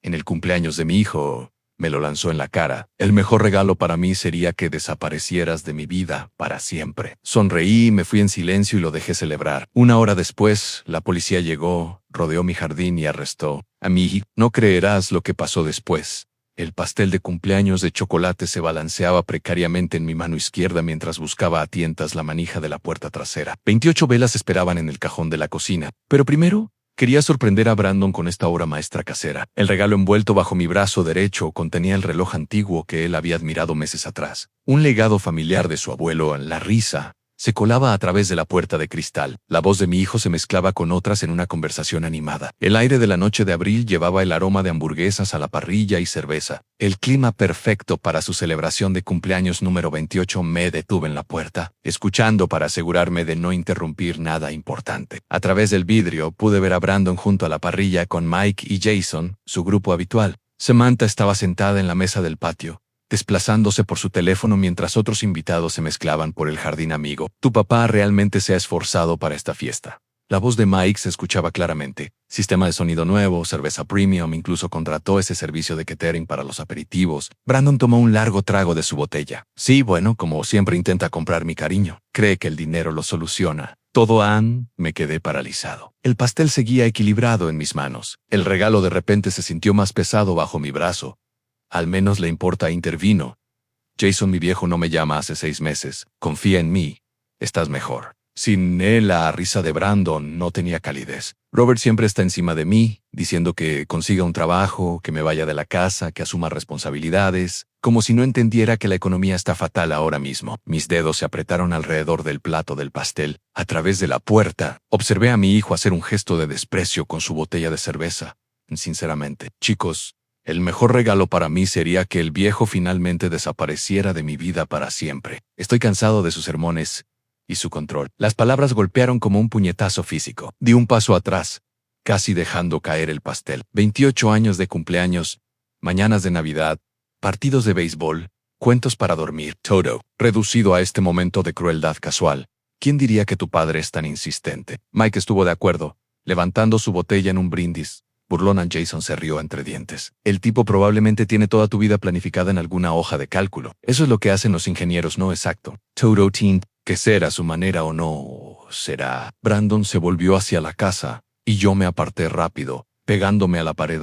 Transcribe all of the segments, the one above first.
en el cumpleaños de mi hijo, me lo lanzó en la cara. El mejor regalo para mí sería que desaparecieras de mi vida para siempre. Sonreí, me fui en silencio y lo dejé celebrar. Una hora después, la policía llegó, rodeó mi jardín y arrestó a mi hijo. No creerás lo que pasó después. El pastel de cumpleaños de chocolate se balanceaba precariamente en mi mano izquierda mientras buscaba a tientas la manija de la puerta trasera. 28 velas esperaban en el cajón de la cocina. Pero primero, quería sorprender a Brandon con esta obra maestra casera. El regalo envuelto bajo mi brazo derecho contenía el reloj antiguo que él había admirado meses atrás. Un legado familiar de su abuelo. La risa se colaba a través de la puerta de cristal. La voz de mi hijo se mezclaba con otras en una conversación animada. El aire de la noche de abril llevaba el aroma de hamburguesas a la parrilla y cerveza. El clima perfecto para su celebración de cumpleaños número 28. Me detuve en la puerta, escuchando para asegurarme de no interrumpir nada importante. A través del vidrio pude ver a Brandon junto a la parrilla con Mike y Jason, su grupo habitual. Samantha estaba sentada en la mesa del patio, desplazándose por su teléfono mientras otros invitados se mezclaban por el jardín amigo. Tu papá realmente se ha esforzado para esta fiesta. La voz de Mike se escuchaba claramente. Sistema de sonido nuevo, cerveza premium, incluso contrató ese servicio de catering para los aperitivos. Brandon tomó un largo trago de su botella. Sí, bueno, como siempre intenta comprar mi cariño. Cree que el dinero lo soluciona. Todo me quedé paralizado. El pastel seguía equilibrado en mis manos. El regalo de repente se sintió más pesado bajo mi brazo. Al menos le importa, intervino. Jason, mi viejo, no me llama hace 6 meses. Confía en mí. Estás mejor. Sin él, la risa de Brandon no tenía calidez. Robert siempre está encima de mí, diciendo que consiga un trabajo, que me vaya de la casa, que asuma responsabilidades, como si no entendiera que la economía está fatal ahora mismo. Mis dedos se apretaron alrededor del plato del pastel. A través de la puerta, observé a mi hijo hacer un gesto de desprecio con su botella de cerveza. Sinceramente, chicos, el mejor regalo para mí sería que el viejo finalmente desapareciera de mi vida para siempre. Estoy cansado de sus sermones y su control. Las palabras golpearon como un puñetazo físico. Di un paso atrás, casi dejando caer el pastel. 28 años de cumpleaños, mañanas de Navidad, partidos de béisbol, cuentos para dormir. Todo reducido a este momento de crueldad casual. ¿Quién diría que tu padre es tan insistente? Mike estuvo de acuerdo, levantando su botella en un brindis. Burlona. Jason se rió entre dientes. El tipo probablemente tiene toda tu vida planificada en alguna hoja de cálculo. Eso es lo que hacen los ingenieros, no exacto. Todo teen, que será su manera o no será. Brandon se volvió hacia la casa, y yo me aparté rápido, pegándome a la pared.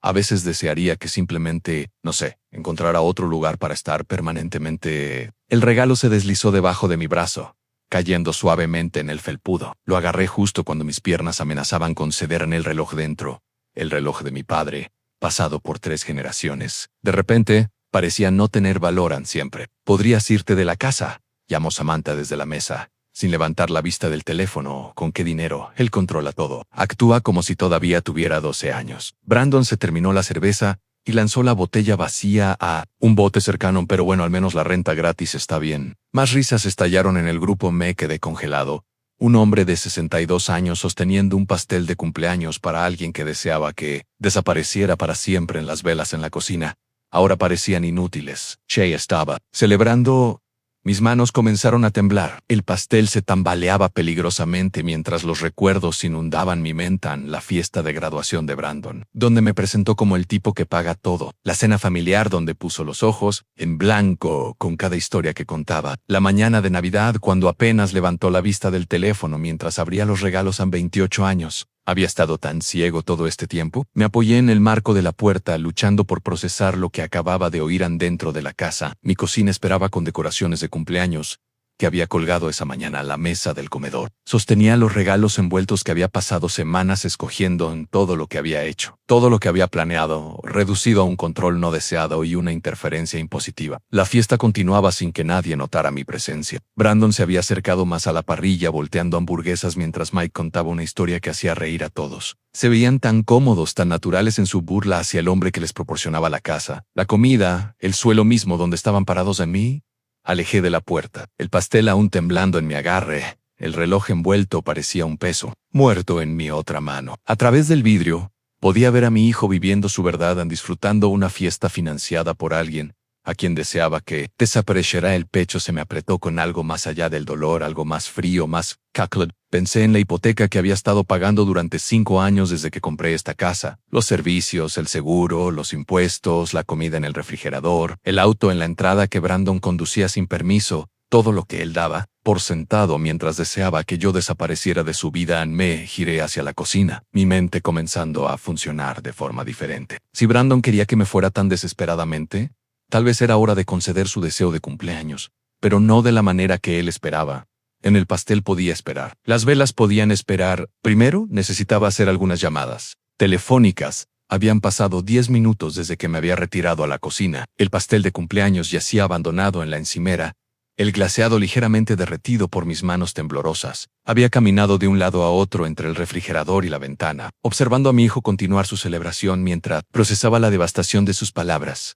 A veces desearía que simplemente, no sé, encontrara otro lugar para estar permanentemente. El regalo se deslizó debajo de mi brazo, cayendo suavemente en el felpudo. Lo agarré justo cuando mis piernas amenazaban con ceder en el reloj dentro. El reloj de mi padre, pasado por 3 generaciones. De repente, parecía no tener valor siempre. ¿Podrías irte de la casa?, llamó Samantha desde la mesa, sin levantar la vista del teléfono. ¿Con qué dinero? Él controla todo. Actúa como si todavía tuviera 12 años. Brandon se terminó la cerveza y lanzó la botella vacía a un bote cercano. Pero bueno, al menos la renta gratis está bien. Más risas estallaron en el grupo. Me quedé congelado. Un hombre de 62 años sosteniendo un pastel de cumpleaños para alguien que deseaba que desapareciera para siempre. En las velas en la cocina ahora parecían inútiles. Shay estaba celebrando. Mis manos comenzaron a temblar. El pastel se tambaleaba peligrosamente mientras los recuerdos inundaban mi mente. La fiesta de graduación de Brandon, donde me presentó como el tipo que paga todo. La cena familiar donde puso los ojos en blanco con cada historia que contaba. La mañana de Navidad cuando apenas levantó la vista del teléfono mientras abría los regalos. A 28 años. ¿Había estado tan ciego todo este tiempo? Me apoyé en el marco de la puerta, luchando por procesar lo que acababa de oír dentro de la casa. Mi cocina esperaba con decoraciones de cumpleaños que había colgado esa mañana a la mesa del comedor. Sostenía los regalos envueltos que había pasado semanas escogiendo en todo lo que había hecho. Todo lo que había planeado, reducido a un control no deseado y una interferencia impositiva. La fiesta continuaba sin que nadie notara mi presencia. Brandon se había acercado más a la parrilla volteando hamburguesas mientras Mike contaba una historia que hacía reír a todos. Se veían tan cómodos, tan naturales en su burla hacia el hombre que les proporcionaba la casa, la comida, el suelo mismo donde estaban parados. En mí alejé de la puerta, el pastel aún temblando en mi agarre. El reloj envuelto parecía un peso muerto en mi otra mano. A través del vidrio, podía ver a mi hijo viviendo su verdad, disfrutando una fiesta financiada por alguien a quien deseaba que desapareciera el pecho se me apretó con algo más allá del dolor, algo más frío, más cálido. Pensé en la hipoteca que había estado pagando durante 5 años desde que compré esta casa. Los servicios, el seguro, los impuestos, la comida en el refrigerador, el auto en la entrada que Brandon conducía sin permiso, todo lo que él daba por sentado mientras deseaba que yo desapareciera de su vida. Me giré hacia la cocina, mi mente comenzando a funcionar de forma diferente. Si Brandon quería que me fuera tan desesperadamente, tal vez era hora de conceder su deseo de cumpleaños, pero no de la manera que él esperaba. En el pastel podía esperar. Las velas podían esperar. Primero, necesitaba hacer algunas llamadas telefónicas. Habían pasado 10 minutos desde que me había retirado a la cocina. El pastel de cumpleaños yacía abandonado en la encimera, el glaseado ligeramente derretido por mis manos temblorosas. Había caminado de un lado a otro entre el refrigerador y la ventana, observando a mi hijo continuar su celebración mientras procesaba la devastación de sus palabras.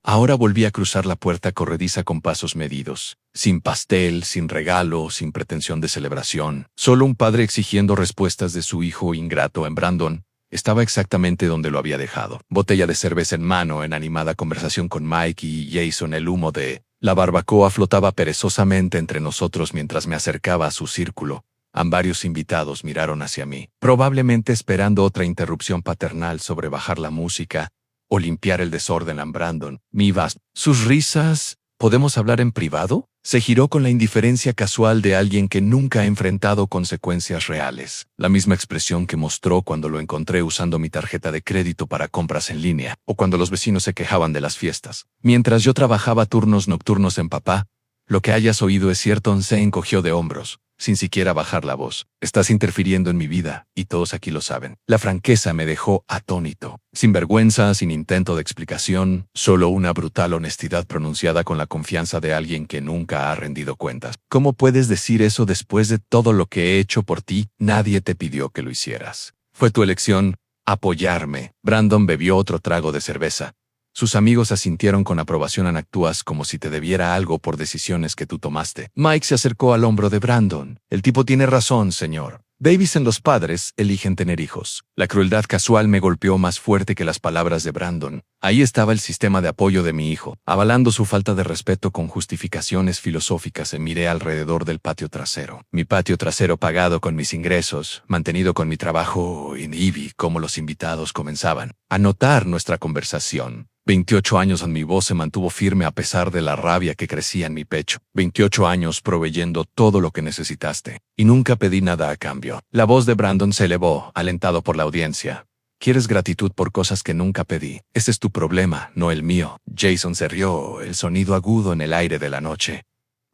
Ahora volví a cruzar la puerta corrediza con pasos medidos, sin pastel, sin regalo, sin pretensión de celebración. Solo un padre exigiendo respuestas de su hijo ingrato. En Brandon estaba exactamente donde lo había dejado. Botella de cerveza en mano, en animada conversación con Mike y Jason. El humo de la barbacoa flotaba perezosamente entre nosotros mientras me acercaba a su círculo. Varios invitados miraron hacia mí, probablemente esperando otra interrupción paternal sobre bajar la música o limpiar el desorden. En Brandon, sus risas. ¿Podemos hablar en privado? Se giró con la indiferencia casual de alguien que nunca ha enfrentado consecuencias reales. La misma expresión que mostró cuando lo encontré usando mi tarjeta de crédito para compras en línea, o cuando los vecinos se quejaban de las fiestas. Mientras yo trabajaba turnos nocturnos en papá, lo que hayas oído es cierto. Se encogió de hombros, sin siquiera bajar la voz. Estás interfiriendo en mi vida, y todos aquí lo saben. La franqueza me dejó atónito. Sin vergüenza, sin intento de explicación, solo una brutal honestidad pronunciada con la confianza de alguien que nunca ha rendido cuentas. ¿Cómo puedes decir eso después de todo lo que he hecho por ti? Nadie te pidió que lo hicieras. Fue tu elección apoyarme. Brandon bebió otro trago de cerveza. Sus amigos asintieron con aprobación. Actúas como si te debiera algo por decisiones que tú tomaste. Mike se acercó al hombro de Brandon. El tipo tiene razón, señor. Babies en los padres eligen tener hijos. La crueldad casual me golpeó más fuerte que las palabras de Brandon. Ahí estaba el sistema de apoyo de mi hijo, avalando su falta de respeto con justificaciones filosóficas. Miré alrededor del patio trasero. Mi patio trasero pagado con mis ingresos, mantenido con mi trabajo, y vi cómo los invitados comenzaban a notar nuestra conversación. 28 años. En mi voz se mantuvo firme a pesar de la rabia que crecía en mi pecho. 28 años proveyendo todo lo que necesitaste. Y nunca pedí nada a cambio. La voz de Brandon se elevó, alentado por la audiencia. ¿Quieres gratitud por cosas que nunca pedí? Ese es tu problema, no el mío. Jason se rió, el sonido agudo en el aire de la noche.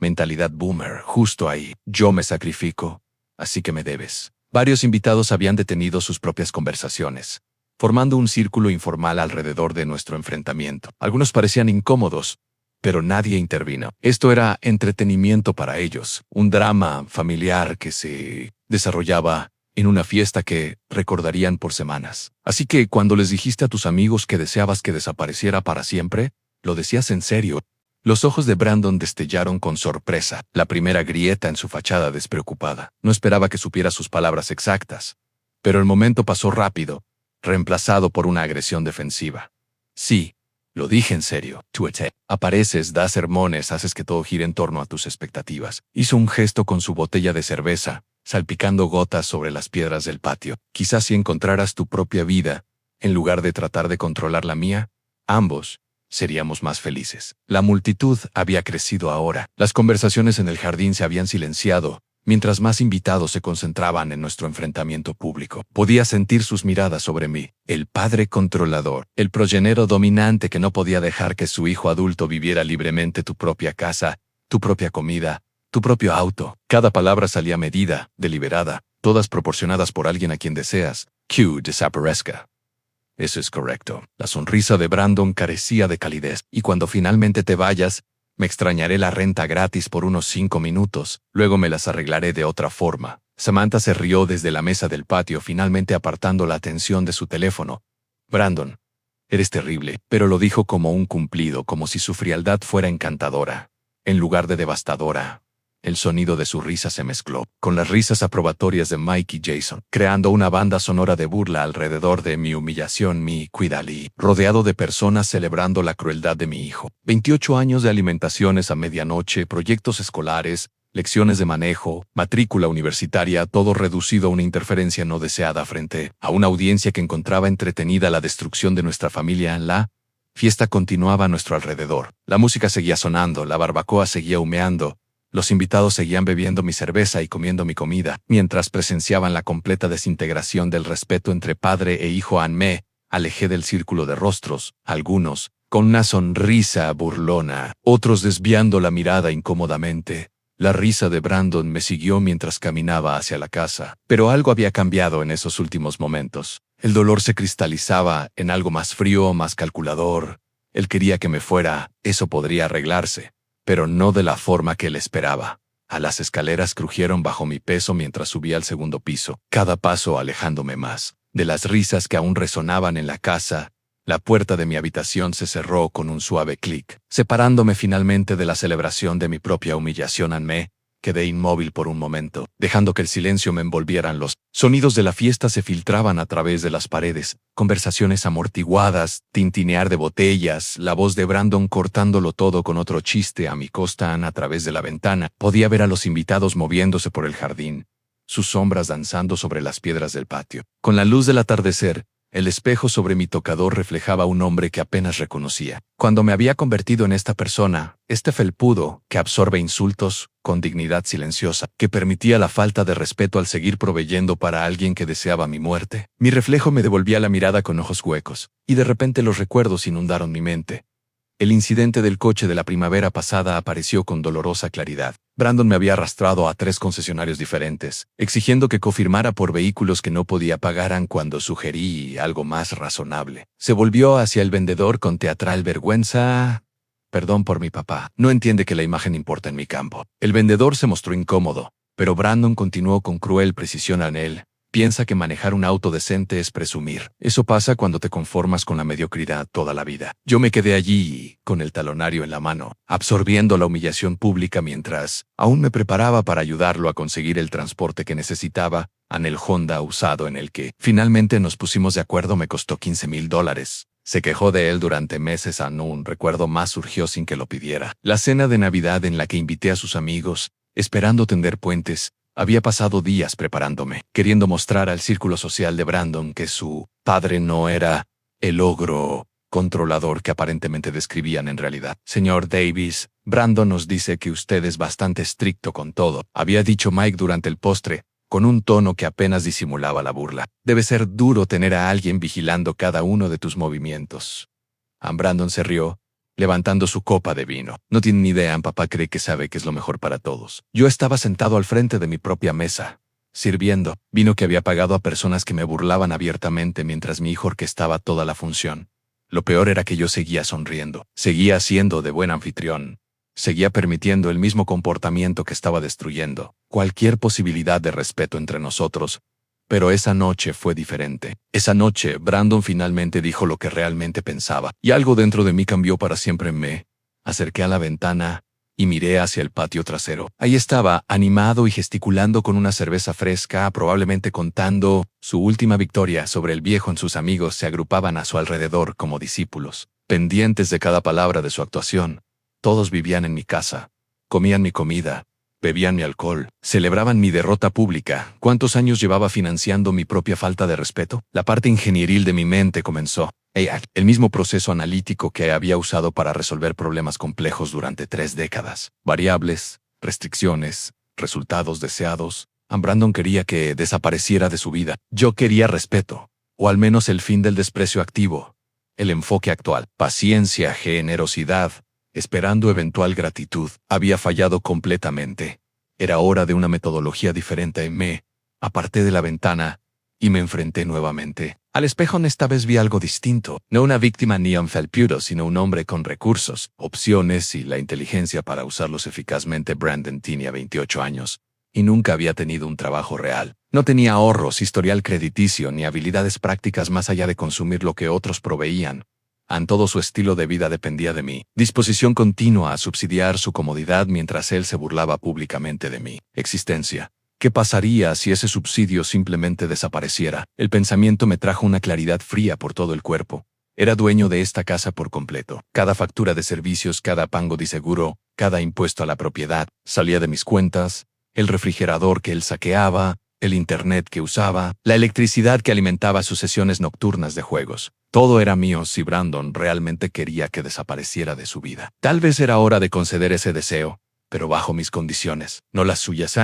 Mentalidad boomer, justo ahí. Yo me sacrifico, así que me debes. Varios invitados habían detenido sus propias conversaciones, formando un círculo informal alrededor de nuestro enfrentamiento. Algunos parecían incómodos, pero nadie intervino. Esto era entretenimiento para ellos, un drama familiar que se desarrollaba en una fiesta que recordarían por semanas. Así que cuando les dijiste a tus amigos que deseabas que desapareciera para siempre, lo decías en serio. Los ojos de Brandon destellaron con sorpresa, la primera grieta en su fachada despreocupada. No esperaba que supiera sus palabras exactas, pero el momento pasó rápido, reemplazado por una agresión defensiva. Sí, lo dije en serio. Apareces, das sermones, haces que todo gire en torno a tus expectativas. Hizo un gesto con su botella de cerveza, salpicando gotas sobre las piedras del patio. Quizás si encontraras tu propia vida, en lugar de tratar de controlar la mía, ambos seríamos más felices. La multitud había crecido ahora. Las conversaciones en el jardín se habían silenciado, mientras más invitados se concentraban en nuestro enfrentamiento público. Podía sentir sus miradas sobre mí. El padre controlador, el progenero dominante que no podía dejar que su hijo adulto viviera libremente. Tu propia casa, tu propia comida, tu propio auto. Cada palabra salía medida, deliberada, todas proporcionadas por alguien a quien deseas que desaparezca. Eso es correcto. La sonrisa de Brandon carecía de calidez. Y cuando finalmente te vayas, me extrañaré la renta gratis por unos 5 minutos, luego me las arreglaré de otra forma. Samantha se rió desde la mesa del patio, finalmente apartando la atención de su teléfono. Brandon, eres terrible, pero lo dijo como un cumplido, como si su frialdad fuera encantadora, en lugar de devastadora. El sonido de su risa se mezcló con las risas aprobatorias de Mike y Jason, creando una banda sonora de burla alrededor de mi humillación, mi cuidalí, rodeado de personas celebrando la crueldad de mi hijo. 28 años de alimentaciones a medianoche, proyectos escolares, lecciones de manejo, matrícula universitaria, todo reducido a una interferencia no deseada frente a una audiencia que encontraba entretenida la destrucción de nuestra familia. La fiesta continuaba a nuestro alrededor. La música seguía sonando, la barbacoa seguía humeando. Los invitados seguían bebiendo mi cerveza y comiendo mi comida, mientras presenciaban la completa desintegración del respeto entre padre e hijo. Me alejé del círculo de rostros, algunos con una sonrisa burlona, otros desviando la mirada incómodamente. La risa de Brandon me siguió mientras caminaba hacia la casa, pero algo había cambiado en esos últimos momentos. El dolor se cristalizaba en algo más frío, más calculador. Él quería que me fuera, eso podría arreglarse, pero no de la forma que él esperaba. Las escaleras crujieron bajo mi peso mientras subía al segundo piso, cada paso alejándome más de las risas que aún resonaban en la casa. La puerta de mi habitación se cerró con un suave clic, separándome finalmente de la celebración de mi propia humillación. Me quedé inmóvil por un momento, dejando que el silencio me envolviera. Los sonidos de la fiesta se filtraban a través de las paredes, conversaciones amortiguadas, tintinear de botellas, la voz de Brandon cortándolo todo con otro chiste a mi costa. A través de la ventana podía ver a los invitados moviéndose por el jardín, sus sombras danzando sobre las piedras del patio. Con la luz del atardecer, el espejo sobre mi tocador reflejaba un hombre que apenas reconocía. Cuando me había convertido en esta persona, este felpudo, que absorbe insultos, con dignidad silenciosa, que permitía la falta de respeto al seguir proveyendo para alguien que deseaba mi muerte. Mi reflejo me devolvía la mirada con ojos huecos, y de repente los recuerdos inundaron mi mente. El incidente del coche de la primavera pasada apareció con dolorosa claridad. Brandon me había arrastrado a 3 concesionarios diferentes, exigiendo que confirmara por vehículos que no podía pagar. Cuando sugerí algo más razonable, se volvió hacia el vendedor con teatral vergüenza. Perdón por mi papá, no entiende que la imagen importa en mi campo. El vendedor se mostró incómodo, pero Brandon continuó con cruel precisión. Él piensa que manejar un auto decente es presumir. Eso pasa cuando te conformas con la mediocridad toda la vida. Yo me quedé allí, con el talonario en la mano, absorbiendo la humillación pública mientras aún me preparaba para ayudarlo a conseguir el transporte que necesitaba. El Honda usado en el que finalmente nos pusimos de acuerdo me costó $15,000. Se quejó de él durante meses. Un recuerdo más surgió sin que lo pidiera. La cena de Navidad en la que invité a sus amigos, esperando tender puentes. Había pasado días preparándome, queriendo mostrar al círculo social de Brandon que su padre no era el ogro controlador que aparentemente describían en realidad. Señor Davis, Brandon nos dice que usted es bastante estricto con todo, había dicho Mike durante el postre, con un tono que apenas disimulaba la burla. Debe ser duro tener a alguien vigilando cada uno de tus movimientos. Brandon se rió, levantando su copa de vino. No tiene ni idea, papá cree que sabe que es lo mejor para todos. Yo estaba sentado al frente de mi propia mesa, sirviendo vino que había pagado a personas que me burlaban abiertamente mientras mi hijo orquestaba toda la función. Lo peor era que yo seguía sonriendo, seguía siendo de buen anfitrión, seguía permitiendo el mismo comportamiento que estaba destruyendo cualquier posibilidad de respeto entre nosotros. Pero esa noche fue diferente. Esa noche, Brandon finalmente dijo lo que realmente pensaba, y algo dentro de mí cambió para siempre. Me acerqué a la ventana y miré hacia el patio trasero. Ahí estaba, animado y gesticulando con una cerveza fresca, probablemente contando su última victoria sobre el viejo. Sus amigos se agrupaban a su alrededor como discípulos, pendientes de cada palabra de su actuación. Todos vivían en mi casa, comían mi comida, bebían mi alcohol, celebraban mi derrota pública. ¿Cuántos años llevaba financiando mi propia falta de respeto? La parte ingenieril de mi mente comenzó. El mismo proceso analítico que había usado para resolver problemas complejos durante 3 décadas. Variables, restricciones, resultados deseados. Brandon quería que desapareciera de su vida. Yo quería respeto, o al menos el fin del desprecio activo. El enfoque actual, paciencia, generosidad, esperando eventual gratitud, había fallado completamente. Era hora de una metodología diferente. Me aparté de la ventana y me enfrenté nuevamente al espejo. Esta vez vi algo distinto, no una víctima ni un felpudo, sino un hombre con recursos, opciones y la inteligencia para usarlos eficazmente. Brandon tenía 28 años y nunca había tenido un trabajo real. No tenía ahorros, historial crediticio ni habilidades prácticas más allá de consumir lo que otros proveían. Todo su estilo de vida dependía de mí. Disposición continua a subsidiar su comodidad mientras él se burlaba públicamente de mi existencia. ¿Qué pasaría si ese subsidio simplemente desapareciera? El pensamiento me trajo una claridad fría por todo el cuerpo. Era dueño de esta casa por completo. Cada factura de servicios, cada pago de seguro, cada impuesto a la propiedad, salía de mis cuentas, el refrigerador que él saqueaba, el internet que usaba, la electricidad que alimentaba sus sesiones nocturnas de juegos. Todo era mío si Brandon realmente quería que desapareciera de su vida. Tal vez era hora de conceder ese deseo, pero bajo mis condiciones, no las suyas.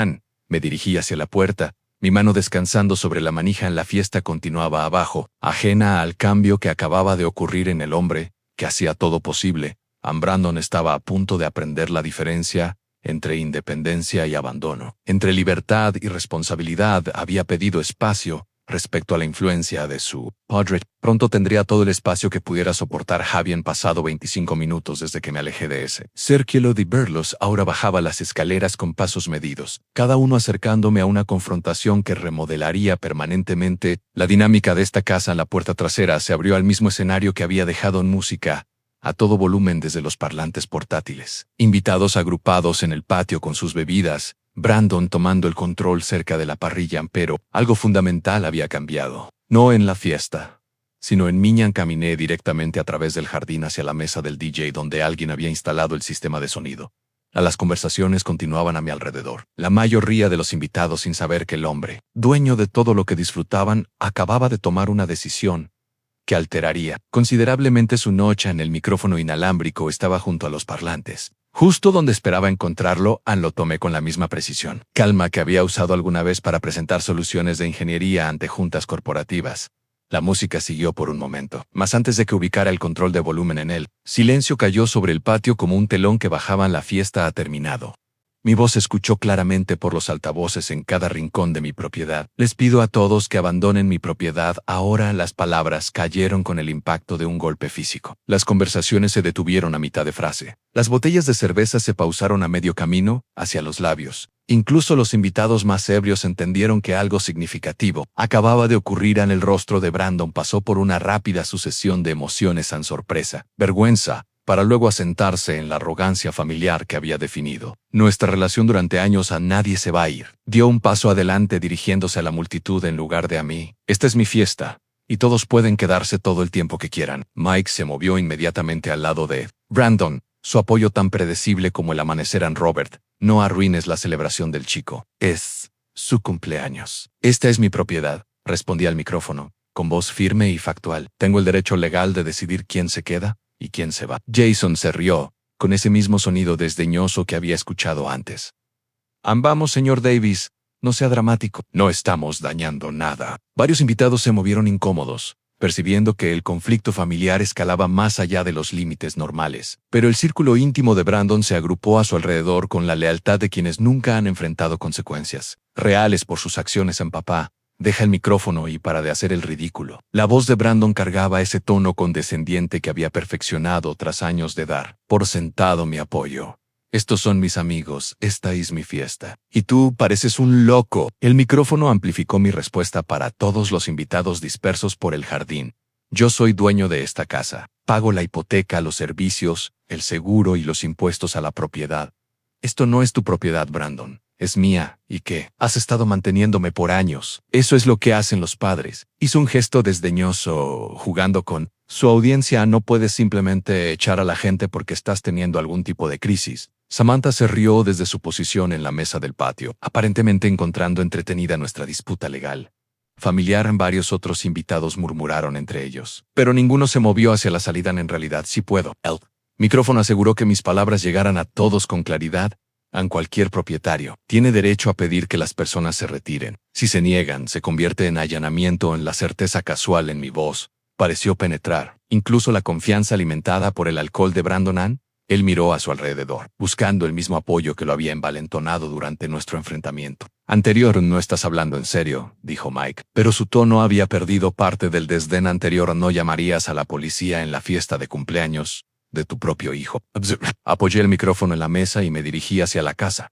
Me dirigí hacia la puerta. Mi mano descansando sobre la manija en la fiesta continuaba abajo, ajena al cambio que acababa de ocurrir en el hombre, que hacía todo posible. Brandon estaba a punto de aprender la diferencia entre independencia y abandono. Entre libertad y responsabilidad había pedido espacio respecto a la influencia de su padre. Pronto tendría todo el espacio que pudiera soportar. Habían pasado 25 minutos desde que me alejé de ese círculo de verlos. Ahora bajaba las escaleras con pasos medidos, cada uno acercándome a una confrontación que remodelaría permanentemente la dinámica de esta casa. La puerta trasera se abrió al mismo escenario que había dejado en música a todo volumen desde los parlantes portátiles. Invitados agrupados en el patio con sus bebidas, Brandon tomando el control cerca de la parrilla, pero algo fundamental había cambiado. No en la fiesta, sino en mí. Caminé directamente a través del jardín hacia la mesa del DJ donde alguien había instalado el sistema de sonido. Las conversaciones continuaban a mi alrededor. La mayoría de los invitados, sin saber que el hombre, dueño de todo lo que disfrutaban, acababa de tomar una decisión que alteraría considerablemente su noche. En el micrófono inalámbrico estaba junto a los parlantes. Justo donde esperaba encontrarlo, lo tomé con la misma precisión, calma que había usado alguna vez para presentar soluciones de ingeniería ante juntas corporativas. La música siguió por un momento, mas antes de que ubicara el control de volumen en él, silencio cayó sobre el patio como un telón que bajaba. La fiesta ha terminado. Mi voz se escuchó claramente por los altavoces en cada rincón de mi propiedad. Les pido a todos que abandonen mi propiedad ahora. Las palabras cayeron con el impacto de un golpe físico. Las conversaciones se detuvieron a mitad de frase. Las botellas de cerveza se pausaron a medio camino, hacia los labios. Incluso los invitados más ebrios entendieron que algo significativo acababa de ocurrir. En el rostro de Brandon pasó por una rápida sucesión de emociones. Sorpresa, vergüenza, para luego asentarse en la arrogancia familiar que había definido nuestra relación durante años. Nadie se va a ir. Dio un paso adelante dirigiéndose a la multitud en lugar de a mí. Esta es mi fiesta, y todos pueden quedarse todo el tiempo que quieran. Mike se movió inmediatamente al lado de Brandon, su apoyo tan predecible como el amanecer. Robert, no arruines la celebración del chico. Es su cumpleaños. Esta es mi propiedad, respondí al micrófono, con voz firme y factual. Tengo el derecho legal de decidir quién se queda y quién se va. Jason se rió, con ese mismo sonido desdeñoso que había escuchado antes. Vamos, señor Davis, no sea dramático. No estamos dañando nada. Varios invitados se movieron incómodos, percibiendo que el conflicto familiar escalaba más allá de los límites normales. Pero el círculo íntimo de Brandon se agrupó a su alrededor con la lealtad de quienes nunca han enfrentado consecuencias reales por sus acciones. Papá, deja el micrófono y para de hacer el ridículo. La voz de Brandon cargaba ese tono condescendiente que había perfeccionado tras años de dar por sentado mi apoyo. Estos son mis amigos, esta es mi fiesta. Y tú pareces un loco. El micrófono amplificó mi respuesta para todos los invitados dispersos por el jardín. Yo soy dueño de esta casa. Pago la hipoteca, los servicios, el seguro y los impuestos a la propiedad. Esto no es tu propiedad, Brandon. Es mía. ¿Y qué? Has estado manteniéndome por años. Eso es lo que hacen los padres. Hizo un gesto desdeñoso, jugando con su audiencia. No puedes simplemente echar a la gente porque estás teniendo algún tipo de crisis. Samantha se rió desde su posición en la mesa del patio, aparentemente encontrando entretenida nuestra disputa legal. Familiar. Varios otros invitados murmuraron entre ellos, pero ninguno se movió hacia la salida. En realidad, sí puedo. El micrófono aseguró que mis palabras llegaran a todos con claridad. Cualquier propietario tiene derecho a pedir que las personas se retiren. Si se niegan, se convierte en allanamiento. En la certeza casual en mi voz pareció penetrar, incluso la confianza alimentada por el alcohol de Brandon. Él miró a su alrededor, buscando el mismo apoyo que lo había envalentonado durante nuestro enfrentamiento anterior. No estás hablando en serio, dijo Mike, pero su tono había perdido parte del desdén anterior. No llamarías a la policía en la fiesta de cumpleaños de tu propio hijo. Apoyé el micrófono en la mesa y me dirigí hacia la casa.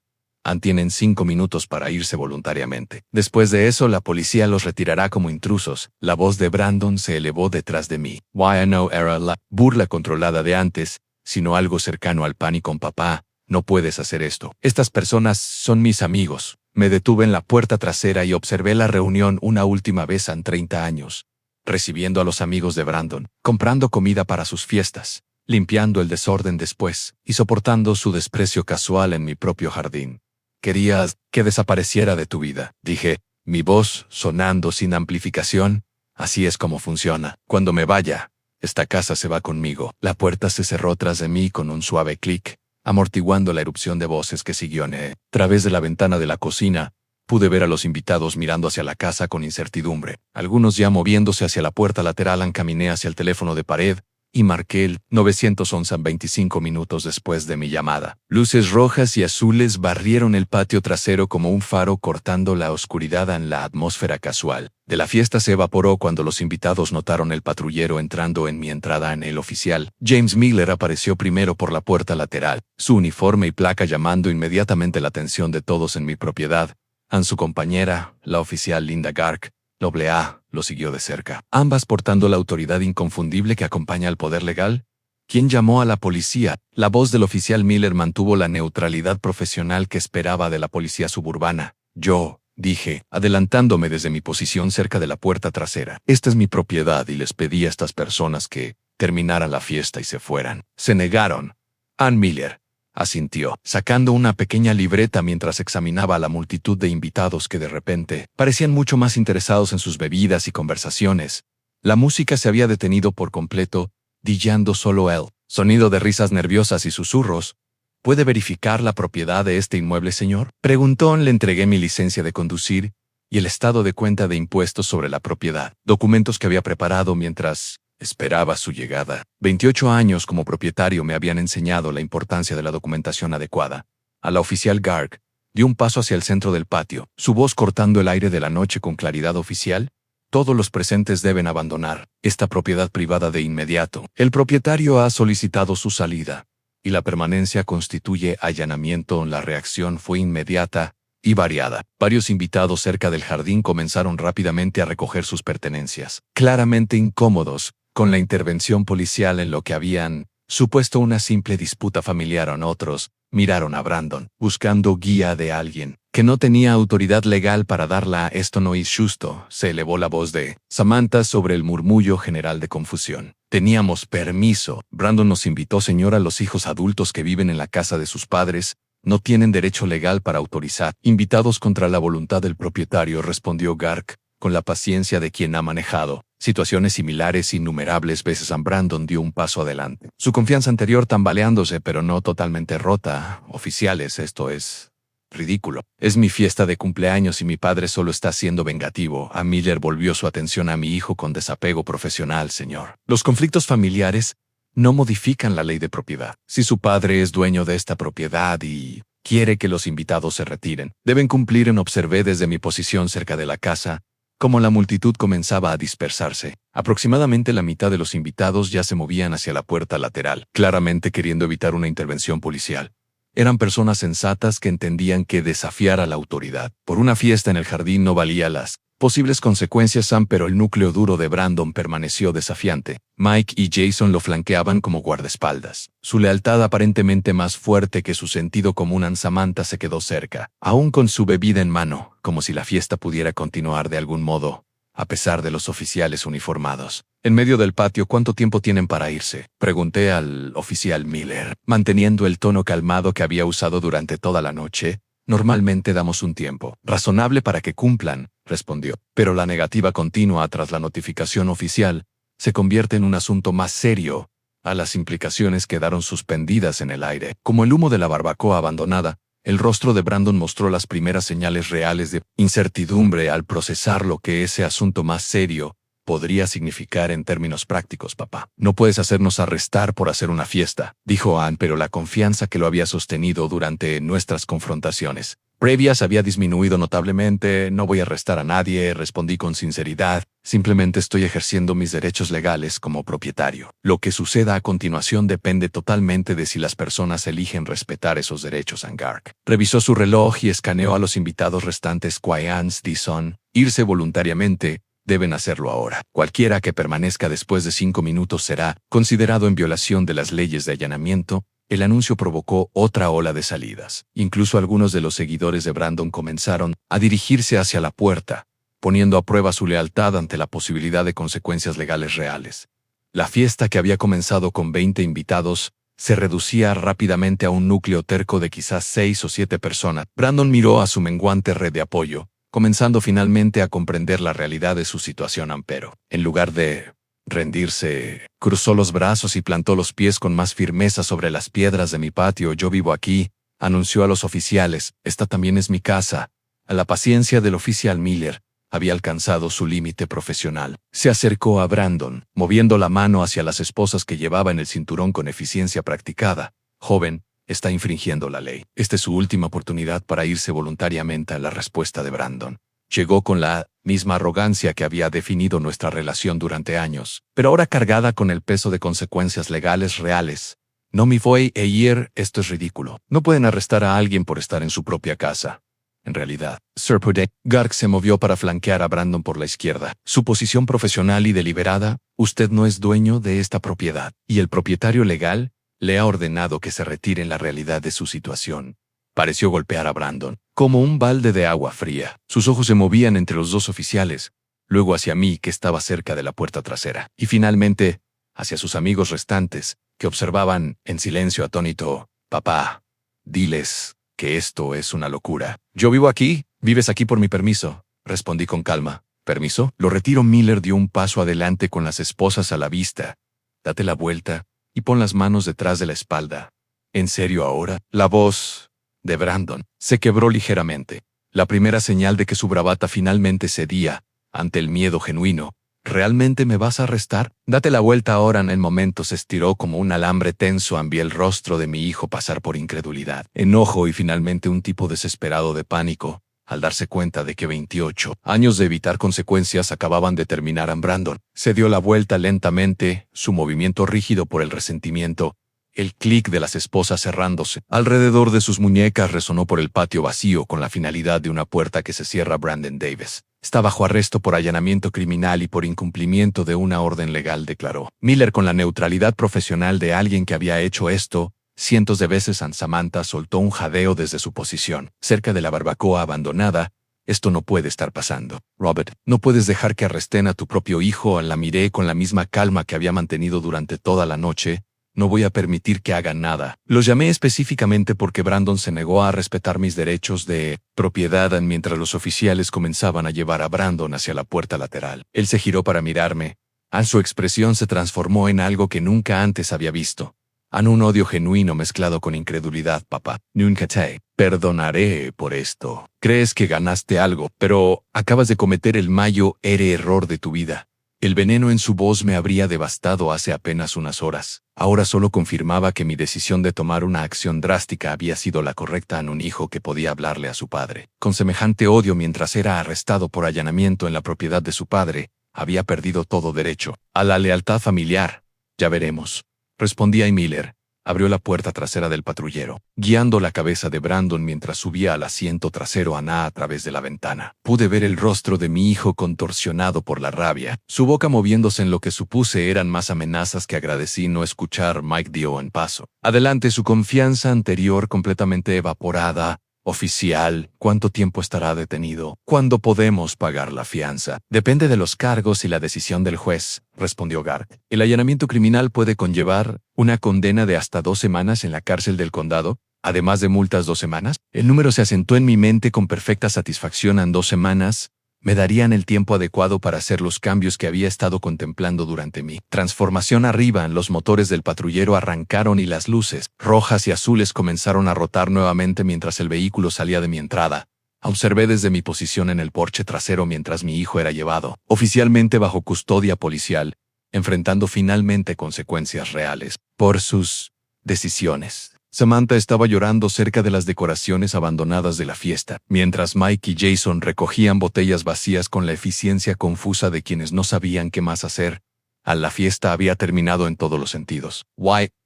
Tienen 5 minutos para irse voluntariamente. Después de eso, la policía los retirará como intrusos. La voz de Brandon se elevó detrás de mí. Why no era la burla controlada de antes, sino algo cercano al pánico. Papá, no puedes hacer esto. Estas personas son mis amigos. Me detuve en la puerta trasera y observé la reunión una última vez en 30 años. Recibiendo a los amigos de Brandon, comprando comida para sus fiestas, limpiando el desorden después y soportando su desprecio casual en mi propio jardín. Querías que desapareciera de tu vida, dije, mi voz sonando sin amplificación. Así es como funciona. Cuando me vaya, esta casa se va conmigo. La puerta se cerró tras de mí con un suave clic, amortiguando la erupción de voces que siguió. A través de la ventana de la cocina, pude ver a los invitados mirando hacia la casa con incertidumbre. Algunos ya moviéndose hacia la puerta lateral. Caminé hacia el teléfono de pared y marqué el 911 25 minutos después de mi llamada. Luces rojas y azules barrieron el patio trasero como un faro cortando la oscuridad en la atmósfera casual. De la fiesta se evaporó cuando los invitados notaron el patrullero entrando en mi entrada. El oficial James Miller apareció primero por la puerta lateral, su uniforme y placa llamando inmediatamente la atención de todos en mi propiedad. Su compañera, la oficial Linda Gark, AA, lo siguió de cerca, ambas portando la autoridad inconfundible que acompaña al poder legal. ¿Quién llamó a la policía? La voz del oficial Miller mantuvo la neutralidad profesional que esperaba de la policía suburbana. Yo, dije, adelantándome desde mi posición cerca de la puerta trasera. Esta es mi propiedad y les pedí a estas personas que terminaran la fiesta y se fueran. Se negaron. Ann Miller asintió, sacando una pequeña libreta mientras examinaba a la multitud de invitados que de repente parecían mucho más interesados en sus bebidas y conversaciones. La música se había detenido por completo, DJando solo el sonido de risas nerviosas y susurros. ¿Puede verificar la propiedad de este inmueble, señor?, preguntó. Le entregué mi licencia de conducir y el estado de cuenta de impuestos sobre la propiedad, documentos que había preparado mientras esperaba su llegada. 28 años como propietario me habían enseñado la importancia de la documentación adecuada. A la oficial Gark dio un paso hacia el centro del patio, su voz cortando el aire de la noche con claridad. Oficial, todos los presentes deben abandonar esta propiedad privada de inmediato. El propietario ha solicitado su salida y la permanencia constituye allanamiento. La reacción fue inmediata y variada. Varios invitados cerca del jardín comenzaron rápidamente a recoger sus pertenencias, claramente incómodos con la intervención policial en lo que habían supuesto una simple disputa familiar. Otros miraron a Brandon, buscando guía de alguien que no tenía autoridad legal para darla. Esto no es justo, se elevó la voz de Samantha sobre el murmullo general de confusión. Teníamos permiso. Brandon nos invitó, señora. Los hijos adultos que viven en la casa de sus padres no tienen derecho legal para autorizar invitados contra la voluntad del propietario, respondió Gark, con la paciencia de quien ha manejado situaciones similares innumerables veces. Brandon dio un paso adelante, su confianza anterior tambaleándose pero no totalmente rota. Oficiales, esto es ridículo. Es mi fiesta de cumpleaños y mi padre solo está siendo vengativo. Miller volvió su atención a mi hijo con desapego profesional, señor. Los conflictos familiares no modifican la ley de propiedad. Si su padre es dueño de esta propiedad y quiere que los invitados se retiren, deben cumplir. Observé desde mi posición cerca de la casa como la multitud comenzaba a dispersarse. Aproximadamente la mitad de los invitados ya se movían hacia la puerta lateral, claramente queriendo evitar una intervención policial. Eran personas sensatas que entendían que desafiar a la autoridad por una fiesta en el jardín no valía las posibles consecuencias. Pero el núcleo duro de Brandon permaneció desafiante. Mike y Jason lo flanqueaban como guardaespaldas, su lealtad aparentemente más fuerte que su sentido común. Samantha se quedó cerca, aún con su bebida en mano, como si la fiesta pudiera continuar de algún modo, a pesar de los oficiales uniformados. En medio del patio, ¿cuánto tiempo tienen para irse?, pregunté al oficial Miller, manteniendo el tono calmado que había usado durante toda la noche. Normalmente damos un tiempo razonable para que cumplan, respondió. Pero la negativa continua tras la notificación oficial se convierte en un asunto más serio. Las implicaciones quedaron suspendidas en el aire, como el humo de la barbacoa abandonada. El rostro de Brandon mostró las primeras señales reales de incertidumbre al procesar lo que ese asunto más serio podría significar en términos prácticos. Papá, no puedes hacernos arrestar por hacer una fiesta, dijo Ann, pero la confianza que lo había sostenido durante nuestras confrontaciones previas había disminuido notablemente. No voy a arrestar a nadie, respondí con sinceridad. Simplemente estoy ejerciendo mis derechos legales como propietario. Lo que suceda a continuación depende totalmente de si las personas eligen respetar esos derechos. Angark revisó su reloj y escaneó a los invitados restantes. Quayans Dison, irse voluntariamente. Deben hacerlo ahora. Cualquiera que permanezca después de 5 minutos será considerado en violación de las leyes de allanamiento. El anuncio provocó otra ola de salidas. Incluso algunos de los seguidores de Brandon comenzaron a dirigirse hacia la puerta, poniendo a prueba su lealtad ante la posibilidad de consecuencias legales reales. La fiesta, que había comenzado con 20 invitados, se reducía rápidamente a un núcleo terco de quizás 6 o 7 personas. Brandon miró a su menguante red de apoyo, comenzando finalmente a comprender la realidad de su situación. Pero, en lugar de rendirse, cruzó los brazos y plantó los pies con más firmeza sobre las piedras de mi patio. Yo vivo aquí, anunció a los oficiales. Esta también es mi casa. A la paciencia del oficial Miller había alcanzado su límite profesional. Se acercó a Brandon, moviendo la mano hacia las esposas que llevaba en el cinturón con eficiencia practicada. Joven, está infringiendo la ley. Esta es su última oportunidad para irse voluntariamente. A la respuesta de Brandon llegó con la misma arrogancia que había definido nuestra relación durante años, pero ahora cargada con el peso de consecuencias legales reales. No me voy a ir. Esto es ridículo. No pueden arrestar a alguien por estar en su propia casa. En realidad, Sir Pudet. Gark se movió para flanquear a Brandon por la izquierda. Su posición profesional y deliberada: usted no es dueño de esta propiedad, y el propietario legal le ha ordenado que se retire. En la realidad de su situación pareció golpear a Brandon como un balde de agua fría. Sus ojos se movían entre los dos oficiales, luego hacia mí, que estaba cerca de la puerta trasera, y finalmente hacia sus amigos restantes, que observaban en silencio atónito. Papá, diles que esto es una locura. Yo vivo aquí. Vives aquí por mi permiso, respondí con calma. ¿Permiso? Lo retiro. Miller dio un paso adelante con las esposas a la vista. Date la vuelta y pon las manos detrás de la espalda. ¿En serio ahora? La voz de Brandon se quebró ligeramente. La primera señal de que su bravata finalmente cedía ante el miedo genuino. ¿Realmente me vas a arrestar? Date la vuelta ahora. En el momento se estiró como un alambre tenso. Vi el rostro de mi hijo pasar por incredulidad, enojo y finalmente un tipo desesperado de pánico, al darse cuenta de que 28 años de evitar consecuencias acababan de terminar. Brandon se dio la vuelta lentamente, su movimiento rígido por el resentimiento. El clic de las esposas cerrándose alrededor de sus muñecas resonó por el patio vacío con la finalidad de una puerta que se cierra. Brandon Davis está bajo arresto por allanamiento criminal y por incumplimiento de una orden legal, declaró Miller con la neutralidad profesional de alguien que había hecho esto cientos de veces. Samantha soltó un jadeo desde su posición, cerca de la barbacoa abandonada. Esto no puede estar pasando. Robert, no puedes dejar que arresten a tu propio hijo. La miré con la misma calma que había mantenido durante toda la noche. No voy a permitir que hagan nada. Los llamé específicamente porque Brandon se negó a respetar mis derechos de propiedad mientras los oficiales comenzaban a llevar a Brandon hacia la puerta lateral. Él se giró para mirarme. Su expresión se transformó en algo que nunca antes había visto. Un odio genuino mezclado con incredulidad. Papá, nunca te perdonaré por esto. Crees que ganaste algo, pero acabas de cometer el mayor error de tu vida. El veneno en su voz me habría devastado hace apenas unas horas. Ahora solo confirmaba que mi decisión de tomar una acción drástica había sido la correcta. Un hijo que podía hablarle a su padre con semejante odio mientras era arrestado por allanamiento en la propiedad de su padre, había perdido todo derecho a la lealtad familiar. Ya veremos, respondía Miller. Abrió la puerta trasera del patrullero, guiando la cabeza de Brandon mientras subía al asiento trasero a través de la ventana. Pude ver el rostro de mi hijo contorsionado por la rabia, su boca moviéndose en lo que supuse eran más amenazas que agradecí no escuchar. Mike dio un paso adelante, su confianza anterior completamente evaporada. Oficial, ¿cuánto tiempo estará detenido? ¿Cuándo podemos pagar la fianza? Depende de los cargos y la decisión del juez, respondió Gark. El allanamiento criminal puede conllevar una condena de hasta 2 semanas en la cárcel del condado, además de multas. 2 semanas. El número se asentó en mi mente con perfecta satisfacción. 2 semanas me darían el tiempo adecuado para hacer los cambios que había estado contemplando durante mi transformación. Arriba, los motores del patrullero arrancaron y las luces rojas y azules comenzaron a rotar nuevamente mientras el vehículo salía de mi entrada. Observé desde mi posición en el porche trasero mientras mi hijo era llevado oficialmente bajo custodia policial, enfrentando finalmente consecuencias reales por sus decisiones. Samantha estaba llorando cerca de las decoraciones abandonadas de la fiesta, mientras Mike y Jason recogían botellas vacías con la eficiencia confusa de quienes no sabían qué más hacer. La fiesta había terminado en todos los sentidos.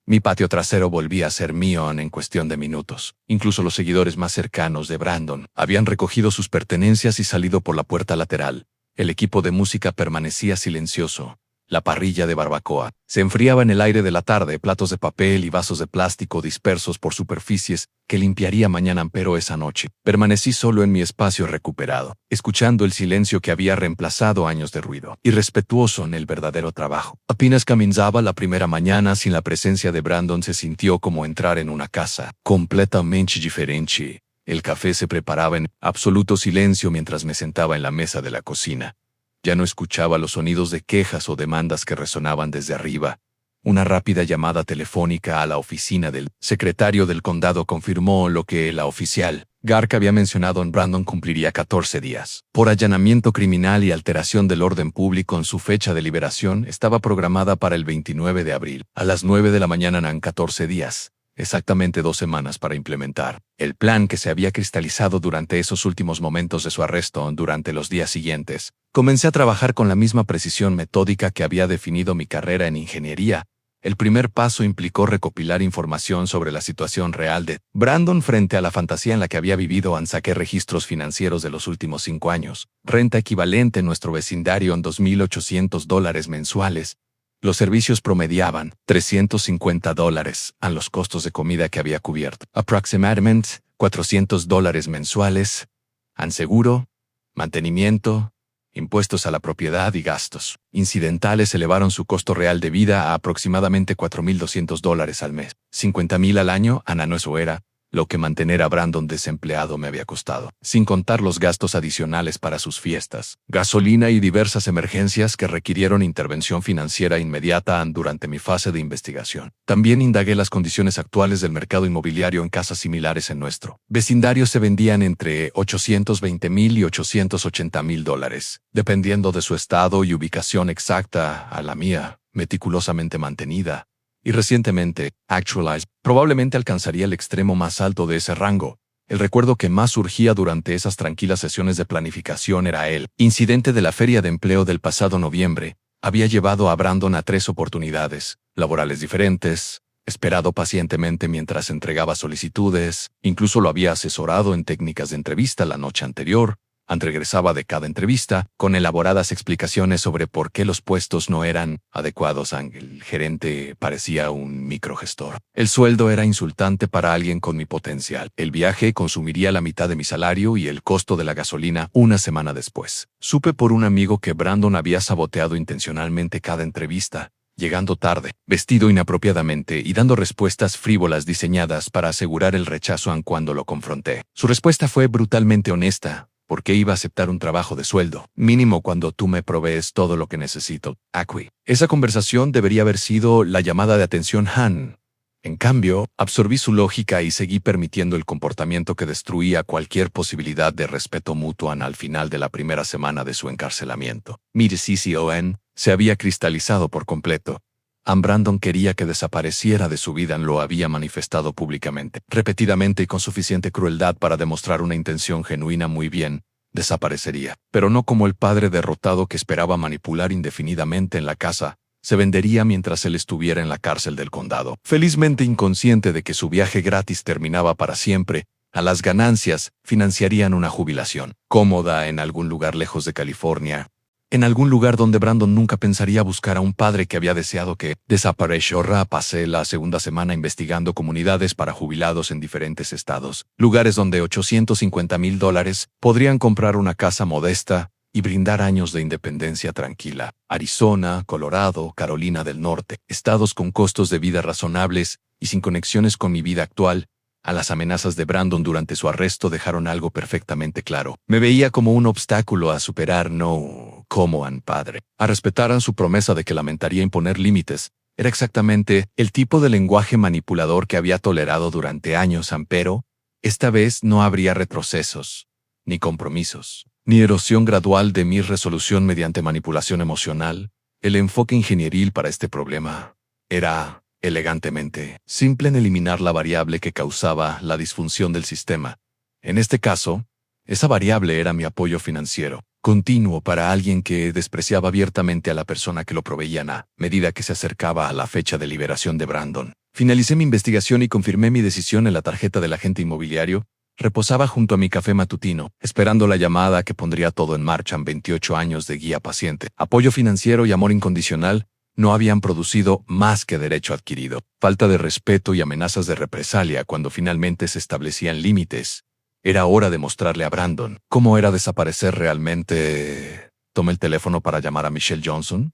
Mi patio trasero volvía a ser mío en cuestión de minutos. Incluso los seguidores más cercanos de Brandon habían recogido sus pertenencias y salido por la puerta lateral. El equipo de música permanecía silencioso. La parrilla de barbacoa se enfriaba en el aire de la tarde, platos de papel y vasos de plástico dispersos por superficies que limpiaría mañana, pero esa noche permanecí solo en mi espacio recuperado, escuchando el silencio que había reemplazado años de ruido, irrespetuoso en el verdadero trabajo. Apenas comenzaba la primera mañana sin la presencia de Brandon, se sintió como entrar en una casa completamente diferente. El café se preparaba en absoluto silencio mientras me sentaba en la mesa de la cocina. Ya no escuchaba los sonidos de quejas o demandas que resonaban desde arriba. Una rápida llamada telefónica a la oficina del secretario del condado confirmó lo que la oficial Gark había mencionado. En Brandon cumpliría 14 días por allanamiento criminal y alteración del orden público. En su fecha de liberación estaba programada para el 29 de abril, a las 9 de la mañana. En 14 días. Exactamente 2 semanas para implementar el plan que se había cristalizado durante esos últimos momentos de su arresto. Durante los días siguientes, comencé a trabajar con la misma precisión metódica que había definido mi carrera en ingeniería. El primer paso implicó recopilar información sobre la situación real de Brandon frente a la fantasía en la que había vivido. Saqué registros financieros de los últimos 5 años, renta equivalente en nuestro vecindario en $2,800 mensuales. Los servicios promediaban $350 a los costos de comida que había cubierto, aproximadamente $400 mensuales, en seguro, mantenimiento, impuestos a la propiedad y gastos incidentales elevaron su costo real de vida a aproximadamente $4,200 al mes, $50,000 al año. No, eso era lo que mantener a Brandon desempleado me había costado, sin contar los gastos adicionales para sus fiestas, gasolina y diversas emergencias que requirieron intervención financiera inmediata. Durante mi fase de investigación, también indagué las condiciones actuales del mercado inmobiliario en casas similares en nuestro vecindario. Se vendían entre $820,000 y $880,000, dependiendo de su estado y ubicación exacta. A la mía, meticulosamente mantenida y recientemente actualized, probablemente alcanzaría el extremo más alto de ese rango. El recuerdo que más surgía durante esas tranquilas sesiones de planificación era el incidente de la feria de empleo del pasado noviembre. Había llevado a Brandon a 3 oportunidades laborales diferentes, esperado pacientemente mientras entregaba solicitudes, incluso lo había asesorado en técnicas de entrevista la noche anterior. Regresaba de cada entrevista con elaboradas explicaciones sobre por qué los puestos no eran adecuados. El gerente parecía un microgestor. El sueldo era insultante para alguien con mi potencial. El viaje consumiría la mitad de mi salario y el costo de la gasolina. Una semana después, supe por un amigo que Brandon había saboteado intencionalmente cada entrevista, llegando tarde, vestido inapropiadamente y dando respuestas frívolas diseñadas para asegurar el rechazo. Cuando lo confronté, su respuesta fue brutalmente honesta. ¿Por qué iba a aceptar un trabajo de sueldo mínimo cuando tú me provees todo lo que necesito? Esa conversación debería haber sido la llamada de atención Han. En cambio, absorbí su lógica y seguí permitiendo el comportamiento que destruía cualquier posibilidad de respeto mutuo. Al final de la primera semana de su encarcelamiento, mi decisión se había cristalizado por completo. Brandon quería que desapareciera de su vida. Lo había manifestado públicamente, repetidamente y con suficiente crueldad para demostrar una intención genuina. Muy bien, desaparecería, pero no como el padre derrotado que esperaba manipular indefinidamente en la casa. Se vendería mientras él estuviera en la cárcel del condado, felizmente inconsciente de que su viaje gratis terminaba para siempre. Las ganancias financiarían una jubilación cómoda en algún lugar lejos de California. En algún lugar donde Brandon nunca pensaría buscar a un padre que había deseado que desapareciera. Pasé la segunda semana investigando comunidades para jubilados en diferentes estados, lugares donde $850,000 podrían comprar una casa modesta y brindar años de independencia tranquila. Arizona, Colorado, Carolina del Norte, estados con costos de vida razonables y sin conexiones con mi vida actual. Las amenazas de Brandon durante su arresto dejaron algo perfectamente claro. Me veía como un obstáculo a superar, no como un padre. Respetaran su promesa de que lamentaría imponer límites. Era exactamente el tipo de lenguaje manipulador que había tolerado durante años. Pero esta vez no habría retrocesos, ni compromisos, ni erosión gradual de mi resolución mediante manipulación emocional. El enfoque ingenieril para este problema era elegantemente, simple en eliminar la variable que causaba la disfunción del sistema. En este caso, esa variable era mi apoyo financiero, continuo para alguien que despreciaba abiertamente a la persona que lo proveía a medida que se acercaba a la fecha de liberación de Brandon. Finalicé mi investigación y confirmé mi decisión en la tarjeta del agente inmobiliario. Reposaba junto a mi café matutino, esperando la llamada que pondría todo en marcha en 28 años de guía paciente. Apoyo financiero y amor incondicional no habían producido más que derecho adquirido. Falta de respeto y amenazas de represalia cuando finalmente se establecían límites. Era hora de mostrarle a Brandon cómo era desaparecer realmente. Tomé el teléfono para llamar a Michelle Johnson,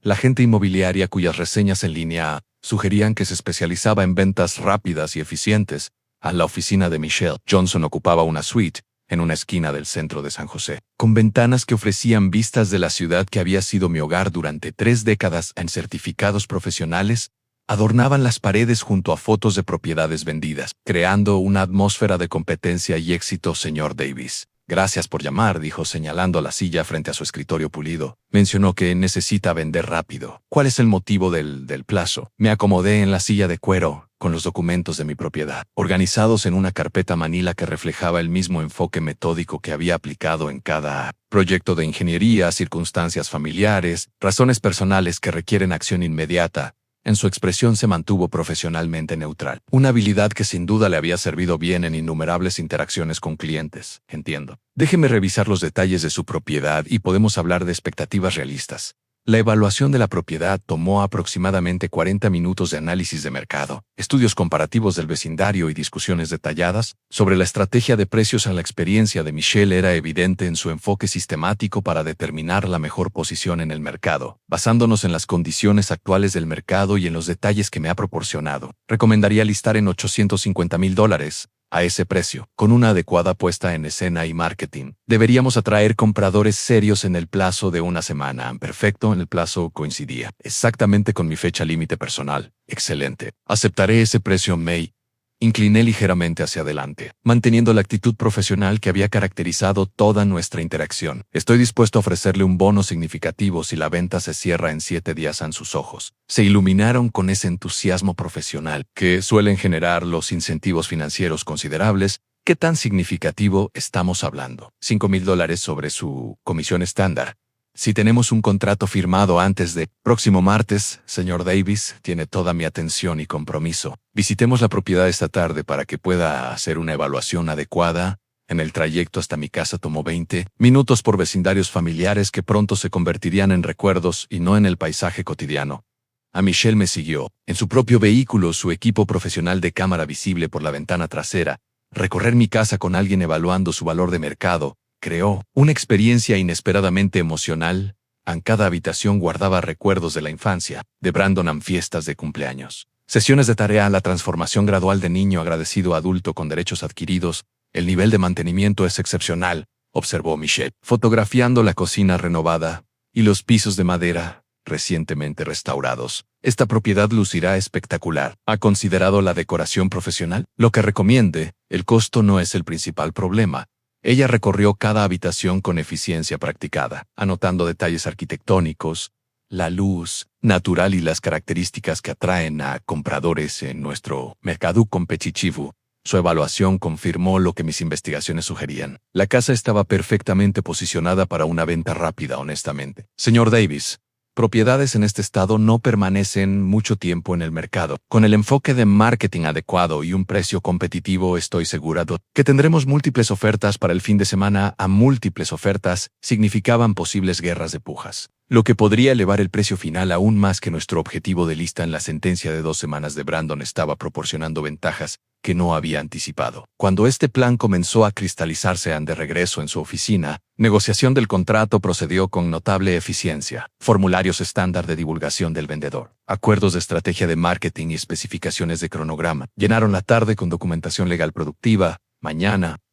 la agente inmobiliaria cuyas reseñas en línea sugerían que se especializaba en ventas rápidas y eficientes. A la oficina de Michelle Johnson ocupaba una suite en una esquina del centro de San José, con ventanas que ofrecían vistas de la ciudad que había sido mi hogar durante 3 décadas. En certificados profesionales adornaban las paredes junto a fotos de propiedades vendidas, creando una atmósfera de competencia y éxito. Señor Davis, gracias por llamar, dijo señalando la silla frente a su escritorio pulido. Mencionó que necesita vender rápido. ¿Cuál es el motivo del plazo? Me acomodé en la silla de cuero, con los documentos de mi propiedad, organizados en una carpeta manila que reflejaba el mismo enfoque metódico que había aplicado en cada proyecto de ingeniería, circunstancias familiares, razones personales que requieren acción inmediata. En su expresión se mantuvo profesionalmente neutral, una habilidad que sin duda le había servido bien en innumerables interacciones con clientes. Entiendo. Déjeme revisar los detalles de su propiedad y podemos hablar de expectativas realistas. La evaluación de la propiedad tomó aproximadamente 40 minutos de análisis de mercado, estudios comparativos del vecindario y discusiones detalladas sobre la estrategia de precios. La experiencia de Michelle era evidente en su enfoque sistemático para determinar la mejor posición en el mercado. Basándonos en las condiciones actuales del mercado y en los detalles que me ha proporcionado, recomendaría listar en $850,000. A ese precio, con una adecuada puesta en escena y marketing, deberíamos atraer compradores serios en el plazo de una semana. Perfecto, en el plazo coincidía exactamente con mi fecha límite personal. Excelente. Aceptaré ese precio, May. Incliné ligeramente hacia adelante, manteniendo la actitud profesional que había caracterizado toda nuestra interacción. Estoy dispuesto a ofrecerle un bono significativo si la venta se cierra en 7 días. En sus ojos se iluminaron con ese entusiasmo profesional que suelen generar los incentivos financieros considerables. ¿Qué tan significativo estamos hablando? $5,000 sobre su comisión estándar. Si tenemos un contrato firmado antes de próximo martes, señor Davis, tiene toda mi atención y compromiso. Visitemos la propiedad esta tarde para que pueda hacer una evaluación adecuada. En el trayecto hasta mi casa tomó 20 minutos por vecindarios familiares que pronto se convertirían en recuerdos y no en el paisaje cotidiano. A Michelle me siguió, en su propio vehículo, su equipo profesional de cámara visible por la ventana trasera. Recorrer mi casa con alguien evaluando su valor de mercado creó una experiencia inesperadamente emocional. En cada habitación guardaba recuerdos de la infancia, de Brandon en fiestas de cumpleaños, sesiones de tarea, la transformación gradual de niño agradecido a adulto con derechos adquiridos. El nivel de mantenimiento es excepcional, observó Michelle, fotografiando la cocina renovada y los pisos de madera recientemente restaurados. Esta propiedad lucirá espectacular. ¿Ha considerado la decoración profesional? Lo que recomiende, el costo no es el principal problema. Ella recorrió cada habitación con eficiencia practicada, anotando detalles arquitectónicos, la luz natural y las características que atraen a compradores en nuestro mercado competitivo. Su evaluación confirmó lo que mis investigaciones sugerían. La casa estaba perfectamente posicionada para una venta rápida, honestamente. Señor Davis, propiedades en este estado no permanecen mucho tiempo en el mercado. Con el enfoque de marketing adecuado y un precio competitivo, estoy seguro que tendremos múltiples ofertas para el fin de semana. A múltiples ofertas significaban posibles guerras de pujas, lo que podría elevar el precio final aún más que nuestro objetivo de lista. En la sentencia de 2 semanas de Brandon estaba proporcionando ventajas que no había anticipado. Cuando este plan comenzó a cristalizarse de regreso en su oficina, negociación del contrato procedió con notable eficiencia. Formularios estándar de divulgación del vendedor, acuerdos de estrategia de marketing y especificaciones de cronograma. Llenaron la tarde con documentación legal productiva.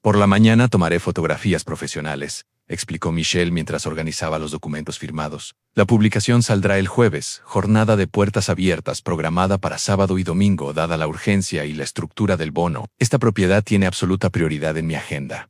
Por la mañana tomaré fotografías profesionales, explicó Michelle mientras organizaba los documentos firmados. La publicación saldrá el jueves, jornada de puertas abiertas programada para sábado y domingo. Dada la urgencia y la estructura del bono, esta propiedad tiene absoluta prioridad en mi agenda.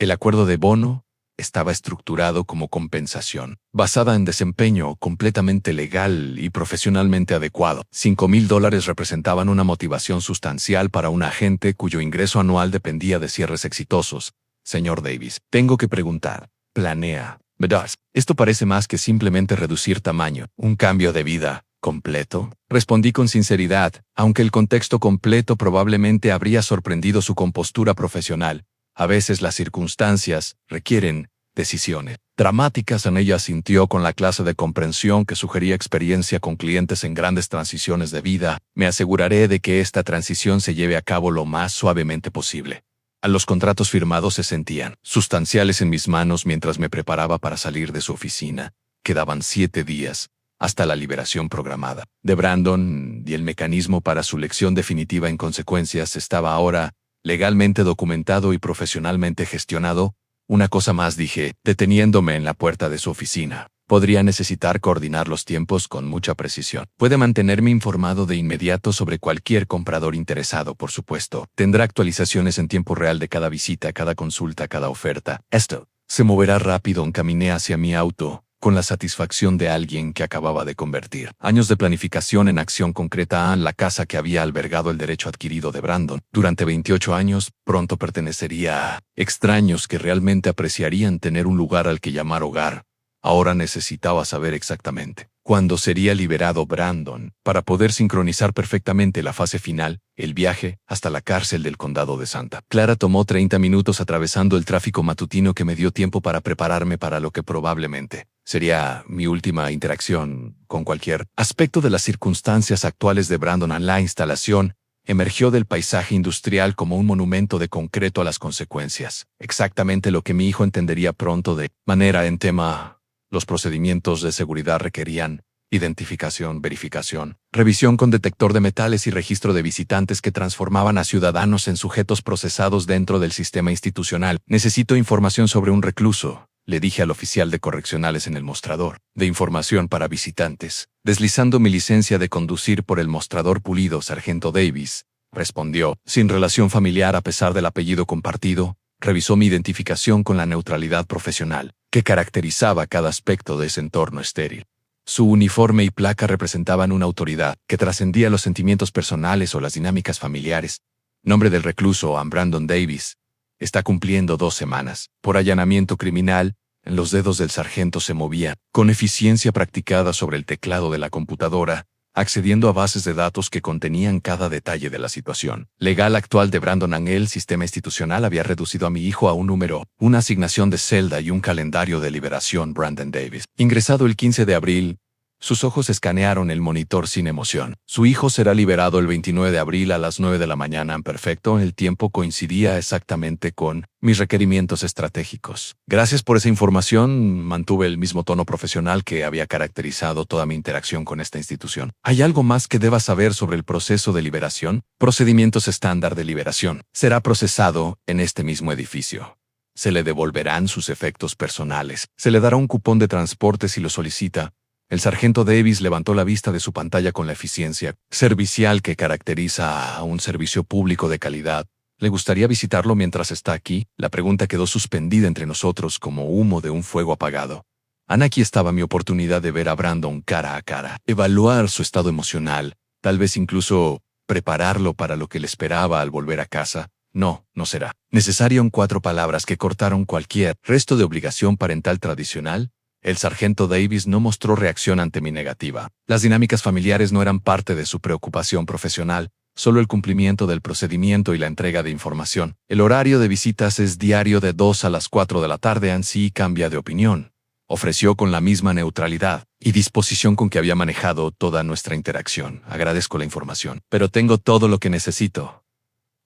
El acuerdo de bono estaba estructurado como compensación, basada en desempeño completamente legal y profesionalmente adecuado. $5,000 representaban una motivación sustancial para un agente cuyo ingreso anual dependía de cierres exitosos. Señor Davis, tengo que preguntar, ¿planea, verdad? Esto parece más que simplemente reducir tamaño, un cambio de vida completo. Respondí con sinceridad, aunque el contexto completo probablemente habría sorprendido su compostura profesional. A veces las circunstancias requieren decisiones dramáticas. En ella sintió con la clase de comprensión que sugería experiencia con clientes en grandes transiciones de vida. Me aseguraré de que esta transición se lleve a cabo lo más suavemente posible. Los contratos firmados se sentían sustanciales en mis manos mientras me preparaba para salir de su oficina. Quedaban 7 días hasta la liberación programada de Brandon, y el mecanismo para su elección definitiva en consecuencias estaba ahora legalmente documentado y profesionalmente gestionado. Una cosa más, dije, deteniéndome en la puerta de su oficina. Podría necesitar coordinar los tiempos con mucha precisión. Puede mantenerme informado de inmediato sobre cualquier comprador interesado, por supuesto. Tendrá actualizaciones en tiempo real de cada visita, cada consulta, cada oferta. Esto se moverá rápido. Encaminé hacia mi auto, con la satisfacción de alguien que acababa de convertir años de planificación en acción concreta. La casa que había albergado el derecho adquirido de Brandon durante 28 años pronto pertenecería a extraños que realmente apreciarían tener un lugar al que llamar hogar. Ahora necesitaba saber exactamente cuándo sería liberado Brandon para poder sincronizar perfectamente la fase final, el viaje hasta la cárcel del condado de Santa Clara. Tomó 30 minutos atravesando el tráfico matutino que me dio tiempo para prepararme para lo que probablemente sería mi última interacción con cualquier aspecto de las circunstancias actuales de Brandon. La instalación emergió del paisaje industrial como un monumento de concreto a las consecuencias. Exactamente lo que mi hijo entendería pronto. De manera en tema, los procedimientos de seguridad requerían identificación, verificación, revisión con detector de metales y registro de visitantes que transformaban a ciudadanos en sujetos procesados dentro del sistema institucional. Necesito información sobre un recluso, le dije al oficial de correccionales en el mostrador de información para visitantes. Deslizando mi licencia de conducir por el mostrador pulido, Sargento Davis respondió, sin relación familiar a pesar del apellido compartido. Revisó mi identificación con la neutralidad profesional que caracterizaba cada aspecto de ese entorno estéril. Su uniforme y placa representaban una autoridad que trascendía los sentimientos personales o las dinámicas familiares. Nombre del recluso, Brandon Davis. Está cumpliendo 2 semanas. Por allanamiento criminal. Los dedos del sargento se movían con eficiencia practicada sobre el teclado de la computadora, accediendo a bases de datos que contenían cada detalle de la situación legal actual de Brandon. El sistema institucional había reducido a mi hijo a un número, una asignación de celda y un calendario de liberación. Brandon Davis, ingresado el 15 de abril. Sus ojos escanearon el monitor sin emoción. Su hijo será liberado el 29 de abril a las 9 de la mañana. Perfecto, el tiempo coincidía exactamente con mis requerimientos estratégicos. Gracias por esa información. Mantuve el mismo tono profesional que había caracterizado toda mi interacción con esta institución. ¿Hay algo más que deba saber sobre el proceso de liberación? Procedimientos estándar de liberación. Será procesado en este mismo edificio. Se le devolverán sus efectos personales. Se le dará un cupón de transporte si lo solicita. El sargento Davis levantó la vista de su pantalla con la eficiencia servicial que caracteriza a un servicio público de calidad. ¿Le gustaría visitarlo mientras está aquí? La pregunta quedó suspendida entre nosotros como humo de un fuego apagado. Aquí estaba mi oportunidad de ver a Brandon cara a cara, evaluar su estado emocional, tal vez incluso prepararlo para lo que le esperaba al volver a casa. No será necesario. En 4 palabras que cortaron cualquier resto de obligación parental tradicional. El sargento Davis no mostró reacción ante mi negativa. Las dinámicas familiares no eran parte de su preocupación profesional, solo el cumplimiento del procedimiento y la entrega de información. El horario de visitas es diario de 2 a las 4 de la tarde. Sí cambia de opinión. Ofreció con la misma neutralidad y disposición con que había manejado toda nuestra interacción. Agradezco la información, pero tengo todo lo que necesito.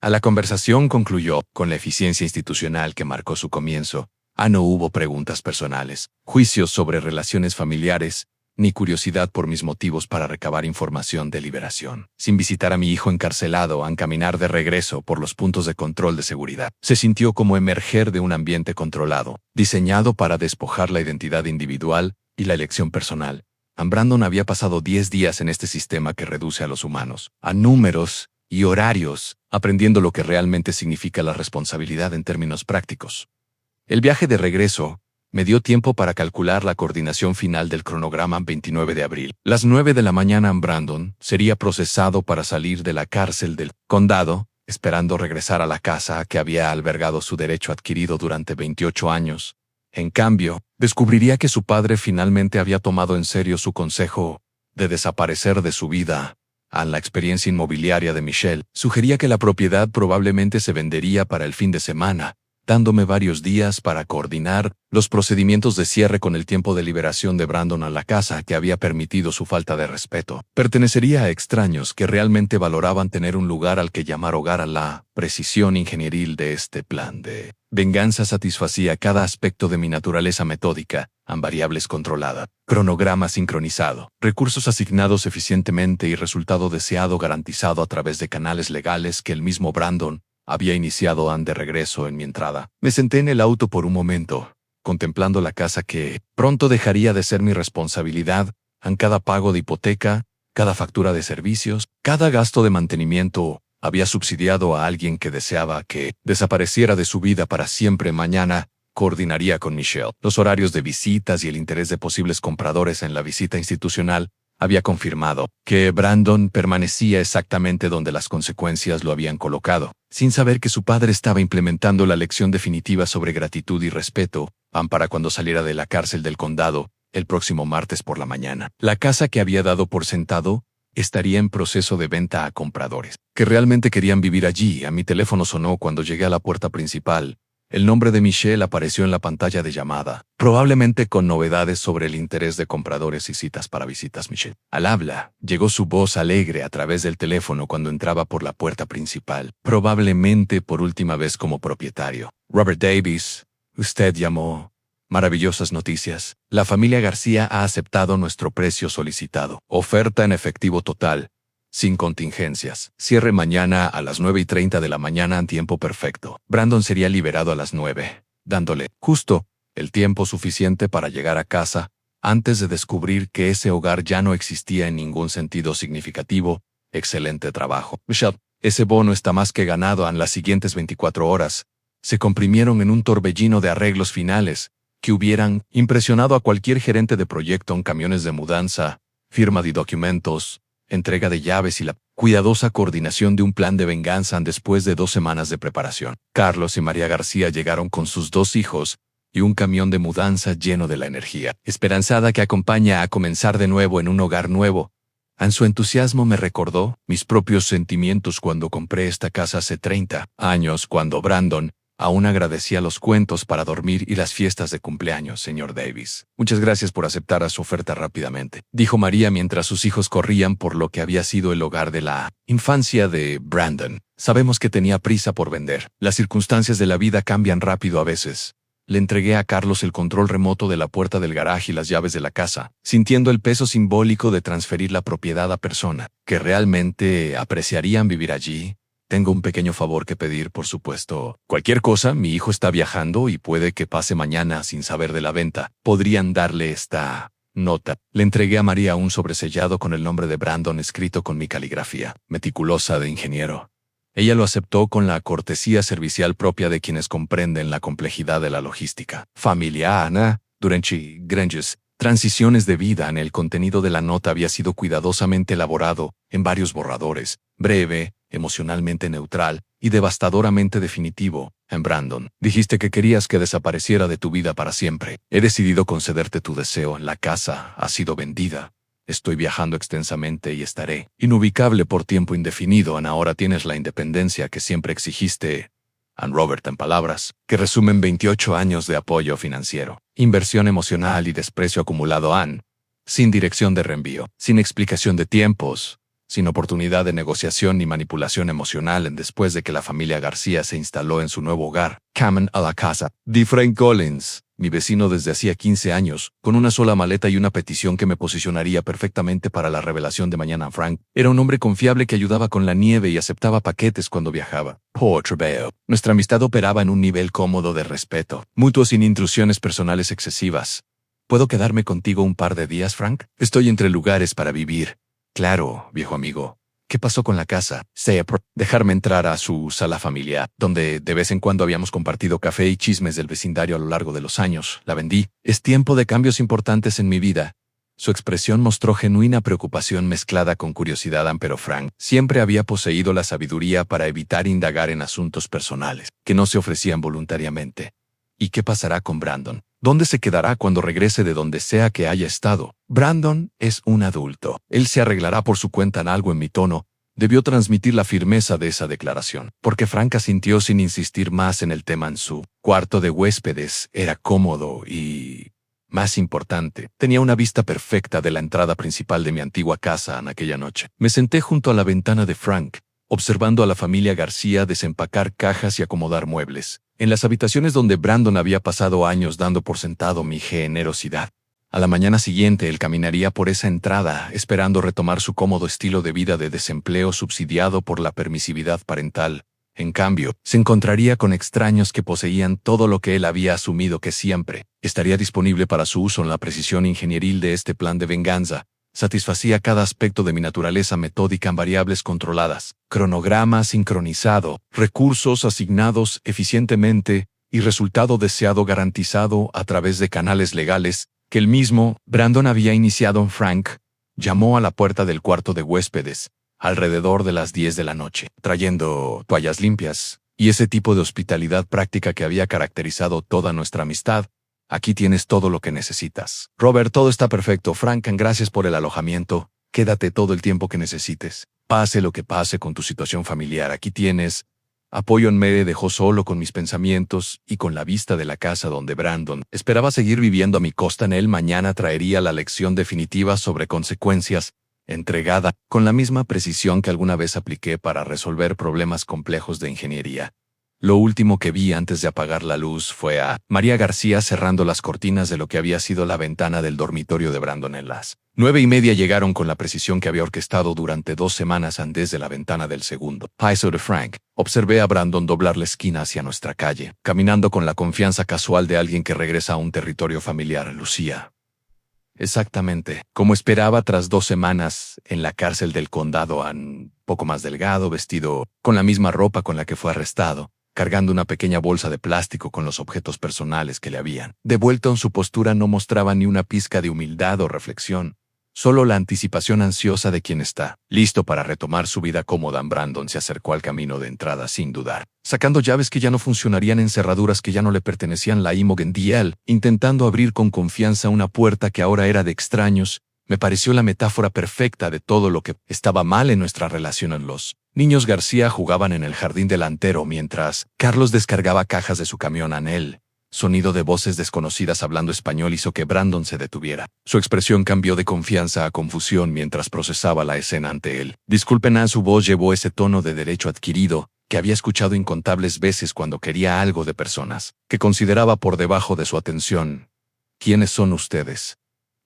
La conversación concluyó con la eficiencia institucional que marcó su comienzo. No hubo preguntas personales, juicios sobre relaciones familiares, ni curiosidad por mis motivos para recabar información de liberación. Sin visitar a mi hijo encarcelado, caminar de regreso por los puntos de control de seguridad. Se sintió como emerger de un ambiente controlado, diseñado para despojar la identidad individual y la elección personal. Brandon había pasado 10 días en este sistema que reduce a los humanos a números y horarios, aprendiendo lo que realmente significa la responsabilidad en términos prácticos. El viaje de regreso Me dio tiempo para calcular la coordinación final del cronograma 29 de abril. Las 9 de la mañana Brandon sería procesado para salir de la cárcel del condado, esperando regresar a la casa que había albergado su derecho adquirido durante 28 años. En cambio, descubriría que su padre finalmente había tomado en serio su consejo de desaparecer de su vida. La experiencia inmobiliaria de Michelle sugería que la propiedad probablemente se vendería para el fin de semana, dándome varios días para coordinar los procedimientos de cierre con el tiempo de liberación de Brandon a la casa que había permitido su falta de respeto. Pertenecería a extraños que realmente valoraban tener un lugar al que llamar hogar. A la precisión ingenieril de este plan de venganza satisfacía cada aspecto de mi naturaleza metódica, variables controlada, cronograma sincronizado, recursos asignados eficientemente y resultado deseado garantizado a través de canales legales que el mismo Brandon había iniciado de regreso en mi entrada. Me senté en el auto por un momento, contemplando la casa que pronto dejaría de ser mi responsabilidad, cada pago de hipoteca, cada factura de servicios, cada gasto de mantenimiento. Había subsidiado a alguien que deseaba que desapareciera de su vida para siempre. Mañana coordinaría con Michelle los horarios de visitas y el interés de posibles compradores en la visita institucional. Había confirmado que Brandon permanecía exactamente donde las consecuencias lo habían colocado, sin saber que su padre estaba implementando la lección definitiva sobre gratitud y respeto, para cuando saliera de la cárcel del condado, el próximo martes por la mañana. La casa que había dado por sentado estaría en proceso de venta a compradores que realmente querían vivir allí. Mi teléfono sonó cuando llegué a la puerta principal. El nombre de Michelle apareció en la pantalla de llamada, probablemente con novedades sobre el interés de compradores y citas para visitas. Michelle. Al habla, llegó su voz alegre a través del teléfono cuando entraba por la puerta principal, probablemente por última vez como propietario. Robert Davis, usted llamó. Maravillosas noticias. La familia García ha aceptado nuestro precio solicitado. Oferta en efectivo total, sin contingencias. Cierre mañana a las 9:30 de la mañana en tiempo perfecto. Brandon sería liberado a las 9, dándole justo el tiempo suficiente para llegar a casa antes de descubrir que ese hogar ya no existía en ningún sentido significativo. Excelente trabajo, Michelle. Ese bono está más que ganado. En las siguientes 24 horas se comprimieron en un torbellino de arreglos finales que hubieran impresionado a cualquier gerente de proyecto. En camiones de mudanza, firma de documentos, entrega de llaves y la cuidadosa coordinación de un plan de venganza. Después de 2 semanas de preparación, Carlos y María García llegaron con sus 2 hijos y un camión de mudanza lleno de la energía esperanzada que acompaña a comenzar de nuevo en un hogar nuevo. Su entusiasmo me recordó mis propios sentimientos cuando compré esta casa hace 30 años, cuando Brandon aún agradecía los cuentos para dormir y las fiestas de cumpleaños. Señor Davis, muchas gracias por aceptar su oferta rápidamente, dijo María mientras sus hijos corrían por lo que había sido el hogar de la infancia de Brandon. Sabemos que tenía prisa por vender. Las circunstancias de la vida cambian rápido a veces. Le entregué a Carlos el control remoto de la puerta del garaje y las llaves de la casa, sintiendo el peso simbólico de transferir la propiedad a personas que realmente apreciarían vivir allí. Tengo un pequeño favor que pedir, por supuesto. Cualquier cosa, mi hijo está viajando y puede que pase mañana sin saber de la venta. ¿Podrían darle esta nota? Le entregué a María un sobresellado con el nombre de Brandon escrito con mi caligrafía meticulosa de ingeniero. Ella lo aceptó con la cortesía servicial propia de quienes comprenden la complejidad de la logística. Familia Ana, durante grandes transiciones de vida. En el contenido de la nota había sido cuidadosamente elaborado en varios borradores, breve, emocionalmente neutral y devastadoramente definitivo. Brandon, dijiste que querías que desapareciera de tu vida para siempre. He decidido concederte tu deseo. La casa ha sido vendida. Estoy viajando extensamente y estaré inubicable por tiempo indefinido. Ahora tienes la independencia que siempre exigiste. Robert, en palabras que resumen 28 años de apoyo financiero, inversión emocional y desprecio acumulado. Sin dirección de reenvío, sin explicación de tiempos, sin oportunidad de negociación ni manipulación emocional. Después de que la familia García se instaló en su nuevo hogar, Cameron a la casa de Frank Collins, mi vecino desde hacía 15 años, con una sola maleta y una petición que me posicionaría perfectamente para la revelación de mañana. Frank era un hombre confiable que ayudaba con la nieve y aceptaba paquetes cuando viajaba. Nuestra amistad operaba en un nivel cómodo de respeto, mutuo, sin intrusiones personales excesivas. ¿Puedo quedarme contigo un par de días, Frank? Estoy entre lugares para vivir. Claro, viejo amigo. ¿Qué pasó con la casa? Dejarme entrar a su sala familiar, donde de vez en cuando habíamos compartido café y chismes del vecindario a lo largo de los años. La vendí. Es tiempo de cambios importantes en mi vida. Su expresión mostró genuina preocupación mezclada con curiosidad, pero Frank siempre había poseído la sabiduría para evitar indagar en asuntos personales que no se ofrecían voluntariamente. ¿Y qué pasará con Brandon? ¿Dónde se quedará cuando regrese de donde sea que haya estado? Brandon es un adulto. Él se arreglará por su cuenta. En algo en mi tono debió transmitir la firmeza de esa declaración, porque Frank asintió sin insistir más en el tema. En su cuarto de huéspedes era cómodo y, más importante, tenía una vista perfecta de la entrada principal de mi antigua casa. En aquella noche me senté junto a la ventana de Frank, observando a la familia García desempacar cajas y acomodar muebles en las habitaciones donde Brandon había pasado años, dando por sentado mi generosidad. A la mañana siguiente él caminaría por esa entrada, esperando retomar su cómodo estilo de vida de desempleo subsidiado por la permisividad parental. En cambio, se encontraría con extraños que poseían todo lo que él había asumido que siempre estaría disponible para su uso. En la precisión ingenieril de este plan de venganza satisfacía cada aspecto de mi naturaleza metódica en variables controladas, cronograma sincronizado, recursos asignados eficientemente y resultado deseado garantizado a través de canales legales que el mismo Brandon había iniciado. Frank llamó a la puerta del cuarto de huéspedes alrededor de las 10 de la noche, trayendo toallas limpias y ese tipo de hospitalidad práctica que había caracterizado toda nuestra amistad. Aquí tienes todo lo que necesitas. Robert, todo está perfecto. Frank, gracias por el alojamiento. Quédate todo el tiempo que necesites. Pase lo que pase con tu situación familiar, aquí tienes. Apoyo. Me dejó solo con mis pensamientos y con la vista de la casa donde Brandon esperaba seguir viviendo a mi costa. En él mañana traería la lección definitiva sobre consecuencias, entregada con la misma precisión que alguna vez apliqué para resolver problemas complejos de ingeniería. Lo último que vi antes de apagar la luz fue a María García cerrando las cortinas de lo que había sido la ventana del dormitorio de Brandon. En las 9:30 llegaron con la precisión que había orquestado durante 2 semanas antes de la ventana del segundo piso de Frank. Observé a Brandon doblar la esquina hacia nuestra calle, caminando con la confianza casual de alguien que regresa a un territorio familiar. Lucía exactamente como esperaba tras 2 semanas en la cárcel del condado, un poco más delgado, vestido con la misma ropa con la que fue arrestado, cargando una pequeña bolsa de plástico con los objetos personales que le habían devuelto. En su postura no mostraba ni una pizca de humildad o reflexión, solo la anticipación ansiosa de quien está listo para retomar su vida cómoda. Brandon se acercó al camino de entrada sin dudar, sacando llaves que ya no funcionarían en cerraduras que ya no le pertenecían. La Imogen Dial, intentando abrir con confianza una puerta que ahora era de extraños. Me pareció la metáfora perfecta de todo lo que estaba mal en nuestra relación. Los niños García jugaban en el jardín delantero mientras Carlos descargaba cajas de su camión. El sonido de voces desconocidas hablando español hizo que Brandon se detuviera. Su expresión cambió de confianza a confusión mientras procesaba la escena ante él. Disculpen. Su voz llevó ese tono de derecho adquirido que había escuchado incontables veces cuando quería algo de personas que consideraba por debajo de su atención. ¿Quiénes son ustedes?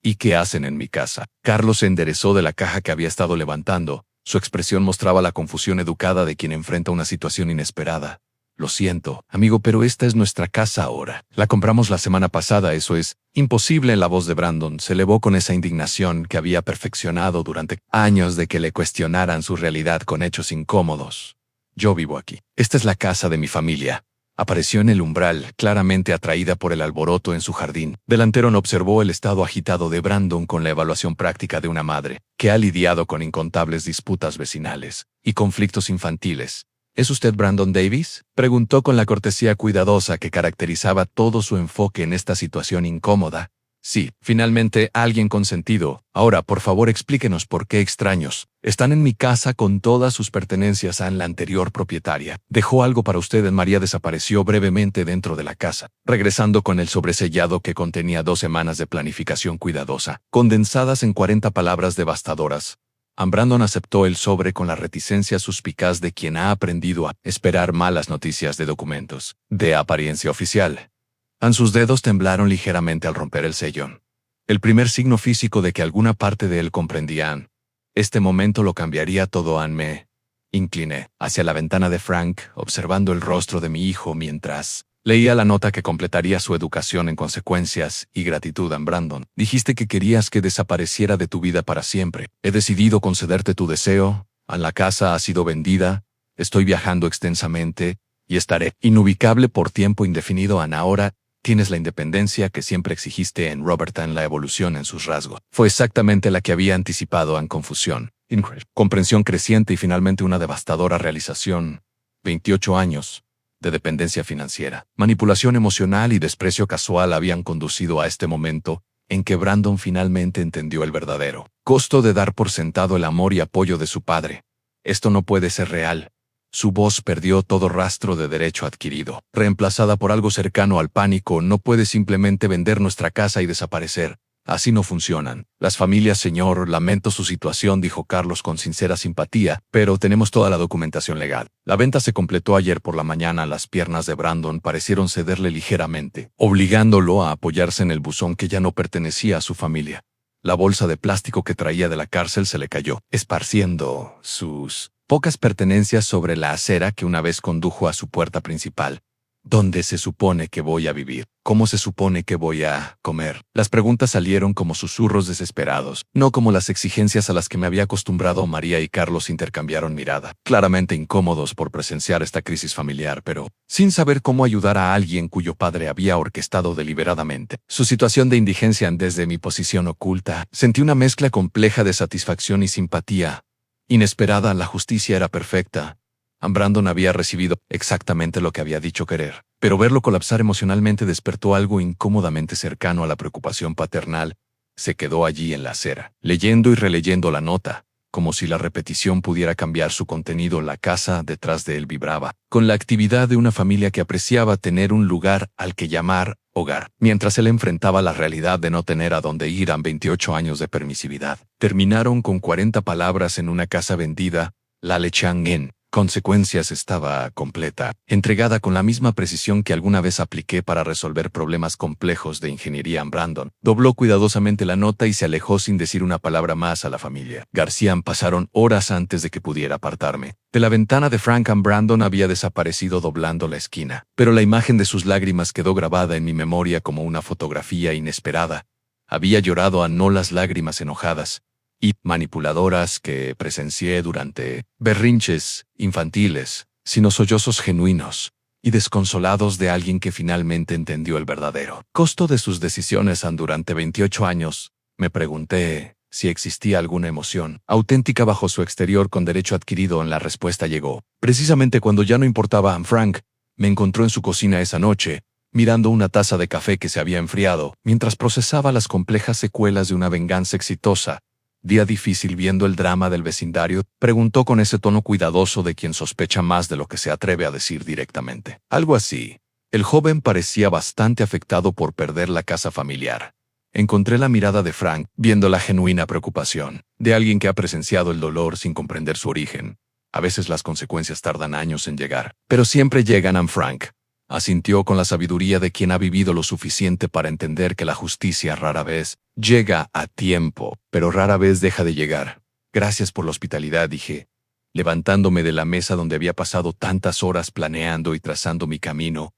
¿Y qué hacen en mi casa? Carlos se enderezó de la caja que había estado levantando. Su expresión mostraba la confusión educada de quien enfrenta una situación inesperada. Lo siento, amigo, pero esta es nuestra casa ahora. La compramos la semana pasada. Eso es imposible. La voz de Brandon se elevó con esa indignación que había perfeccionado durante años de que le cuestionaran su realidad con hechos incómodos. Yo vivo aquí. Esta es la casa de mi familia. Apareció en el umbral, claramente atraída por el alboroto en su jardín delantero. No observó el estado agitado de Brandon con la evaluación práctica de una madre que ha lidiado con incontables disputas vecinales y conflictos infantiles. ¿Es usted Brandon Davis?, preguntó con la cortesía cuidadosa que caracterizaba todo su enfoque en esta situación incómoda. Sí, finalmente alguien con sentido. Ahora, por favor, explíquenos por qué extraños están en mi casa con todas sus pertenencias. La anterior propietaria dejó algo para usted. María desapareció brevemente dentro de la casa, regresando con el sobresellado que contenía 2 semanas de planificación cuidadosa, condensadas en 40 palabras devastadoras. Brandon aceptó el sobre con la reticencia suspicaz de quien ha aprendido a esperar malas noticias de documentos de apariencia oficial. Sus dedos temblaron ligeramente al romper el sello. El primer signo físico de que alguna parte de él comprendía. Este momento lo cambiaría todo. Me incliné hacia la ventana de Frank, observando el rostro de mi hijo mientras leía la nota que completaría su educación en consecuencias y gratitud. Brandon, dijiste que querías que desapareciera de tu vida para siempre. He decidido concederte tu deseo. La casa ha sido vendida, estoy viajando extensamente y estaré inubicable por tiempo indefinido. Ahora tienes la independencia que siempre exigiste en Robert. La evolución en sus rasgos fue exactamente la que había anticipado. Confusión, comprensión creciente y finalmente una devastadora realización. 28 años de dependencia financiera, manipulación emocional y desprecio casual habían conducido a este momento en que Brandon finalmente entendió el verdadero costo de dar por sentado el amor y apoyo de su padre. Esto no puede ser real. Su voz perdió todo rastro de derecho adquirido, reemplazada por algo cercano al pánico. No puede simplemente vender nuestra casa y desaparecer. Así no funcionan las familias, señor. Lamento su situación, dijo Carlos con sincera simpatía, pero tenemos toda la documentación legal. La venta se completó ayer por la mañana. Las piernas de Brandon parecieron cederle ligeramente, obligándolo a apoyarse en el buzón que ya no pertenecía a su familia. La bolsa de plástico que traía de la cárcel se le cayó, esparciendo sus pocas pertenencias sobre la acera que una vez condujo a su puerta principal. ¿Dónde se supone que voy a vivir? ¿Cómo se supone que voy a comer? Las preguntas salieron como susurros desesperados, no como las exigencias a las que me había acostumbrado. María y Carlos intercambiaron mirada, claramente incómodos por presenciar esta crisis familiar, pero sin saber cómo ayudar a alguien cuyo padre había orquestado deliberadamente su situación de indigencia. Desde mi posición oculta, sentí una mezcla compleja de satisfacción y simpatía. Inesperada, la justicia era perfecta. Brandon había recibido exactamente lo que había dicho querer, pero verlo colapsar emocionalmente despertó algo incómodamente cercano a la preocupación paternal. Se quedó allí en la acera, leyendo y releyendo la nota, como si la repetición pudiera cambiar su contenido. La casa detrás de él vibraba, con la actividad de una familia que apreciaba tener un lugar al que llamar hogar, mientras él enfrentaba la realidad de no tener a dónde ir. 28 años de permisividad terminaron con 40 palabras en una casa vendida. La Chang-en consecuencias estaba completa, entregada con la misma precisión que alguna vez apliqué para resolver problemas complejos de ingeniería. Brandon dobló cuidadosamente la nota y se alejó sin decir una palabra más a la familia. García, pasaron horas antes de que pudiera apartarme de la ventana de Frank. Brandon había desaparecido doblando la esquina, pero la imagen de sus lágrimas quedó grabada en mi memoria como una fotografía inesperada. Había llorado, no las lágrimas enojadas y manipuladoras que presencié durante berrinches infantiles, sino sollozos genuinos y desconsolados de alguien que finalmente entendió el verdadero costo de sus decisiones. Durante 28 años, me pregunté si existía alguna emoción auténtica bajo su exterior con derecho adquirido. La respuesta llegó precisamente cuando ya no importaba. Frank me encontró en su cocina esa noche, mirando una taza de café que se había enfriado, mientras procesaba las complejas secuelas de una venganza exitosa. Día difícil. Viendo el drama del vecindario, preguntó con ese tono cuidadoso de quien sospecha más de lo que se atreve a decir directamente. Algo así. El joven parecía bastante afectado por perder la casa familiar. Encontré la mirada de Frank, viendo la genuina preocupación de alguien que ha presenciado el dolor sin comprender su origen. A veces las consecuencias tardan años en llegar, pero siempre llegan. Frank asintió con la sabiduría de quien ha vivido lo suficiente para entender que la justicia rara vez llega a tiempo, pero rara vez deja de llegar. Gracias por la hospitalidad, dije, levantándome de la mesa donde había pasado tantas horas planeando y trazando mi camino.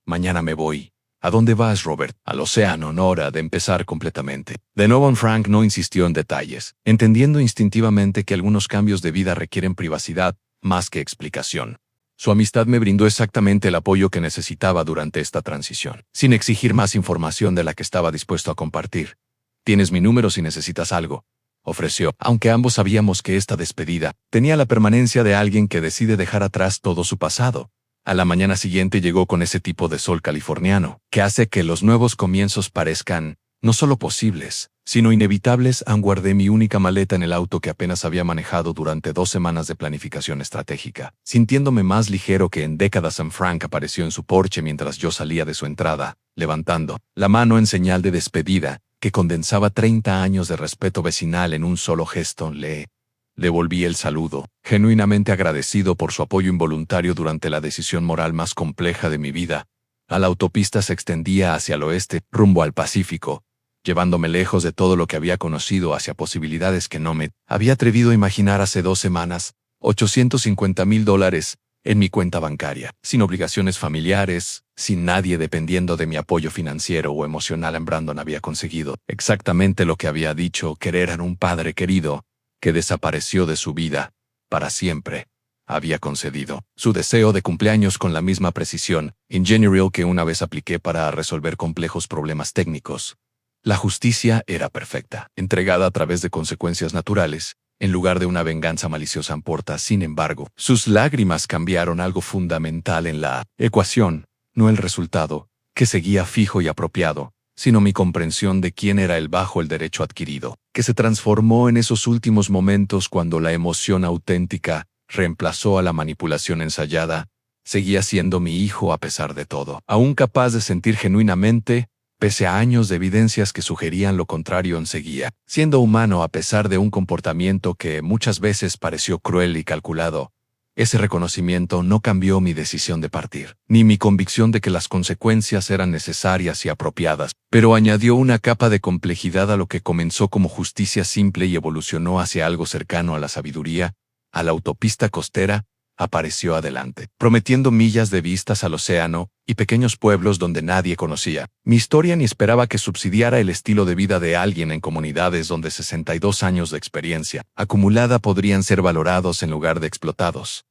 Mañana me voy. ¿A dónde vas, Robert? Al océano. No, hora de empezar completamente. De nuevo, Frank no insistió en detalles, entendiendo instintivamente que algunos cambios de vida requieren privacidad más que explicación. Su amistad me brindó exactamente el apoyo que necesitaba durante esta transición, sin exigir más información de la que estaba dispuesto a compartir. Tienes mi número si necesitas algo, ofreció, aunque ambos sabíamos que esta despedida tenía la permanencia de alguien que decide dejar atrás todo su pasado. A la mañana siguiente llegó con ese tipo de sol californiano, que hace que los nuevos comienzos parezcan no solo posibles, sino inevitables. Guardé mi única maleta en el auto que apenas había manejado durante 2 semanas de planificación estratégica. Sintiéndome más ligero que en décadas, Frank apareció en su porche mientras yo salía de su entrada, levantando la mano en señal de despedida, que condensaba 30 años de respeto vecinal en un solo gesto. Le devolví el saludo, genuinamente agradecido por su apoyo involuntario durante la decisión moral más compleja de mi vida. La autopista se extendía hacia el oeste, rumbo al Pacífico, llevándome lejos de todo lo que había conocido hacia posibilidades que no me había atrevido a imaginar hace 2 semanas. $850,000 en mi cuenta bancaria, sin obligaciones familiares, sin nadie dependiendo de mi apoyo financiero o emocional. Brandon había conseguido exactamente lo que había dicho querer en un padre querido, que desapareció de su vida. para siempre, había concedido su deseo de cumpleaños con la misma precisión ingenieril que una vez apliqué para resolver complejos problemas técnicos. La justicia era perfecta, entregada a través de consecuencias naturales, en lugar de una venganza maliciosa. Porta, sin embargo, sus lágrimas cambiaron algo fundamental en la ecuación, no el resultado, que seguía fijo y apropiado, sino mi comprensión de quién era él bajo el derecho adquirido, que se transformó en esos últimos momentos cuando la emoción auténtica reemplazó a la manipulación ensayada. Seguía siendo mi hijo a pesar de todo, aún capaz de sentir genuinamente, pese a años de evidencias que sugerían lo contrario. Seguía siendo humano a pesar de un comportamiento que muchas veces pareció cruel y calculado. Ese reconocimiento no cambió mi decisión de partir, ni mi convicción de que las consecuencias eran necesarias y apropiadas, pero añadió una capa de complejidad a lo que comenzó como justicia simple y evolucionó hacia algo cercano a la sabiduría. A la autopista costera, apareció adelante, prometiendo millas de vistas al océano y pequeños pueblos donde nadie conocía mi historia ni esperaba que subsidiara el estilo de vida de alguien en comunidades donde 62 años de experiencia acumulada podrían ser valorados en lugar de explotados.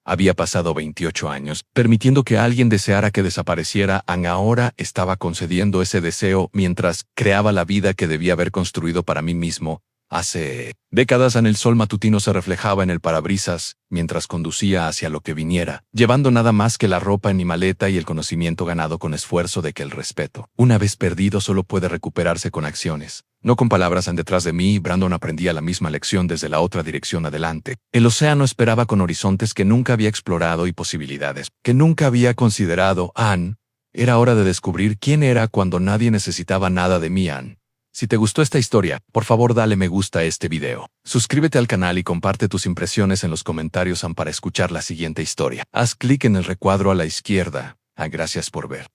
Había pasado 28 años, permitiendo que alguien deseara que desapareciera. Ahora estaba concediendo ese deseo mientras creaba la vida que debía haber construido para mí mismo. Hace décadas el sol matutino se reflejaba en el parabrisas mientras conducía hacia lo que viniera, llevando nada más que la ropa en mi maleta y el conocimiento ganado con esfuerzo de que el respeto, una vez perdido, solo puede recuperarse con acciones, no con palabras. Detrás de mí, Brandon aprendía la misma lección desde la otra dirección adelante. El océano esperaba con horizontes que nunca había explorado y posibilidades que nunca había considerado. Era hora de descubrir quién era cuando nadie necesitaba nada de mí. Si te gustó esta historia, por favor dale me gusta a este video. Suscríbete al canal y comparte tus impresiones en los comentarios para escuchar la siguiente historia. Haz clic en el recuadro a la izquierda. Gracias por ver.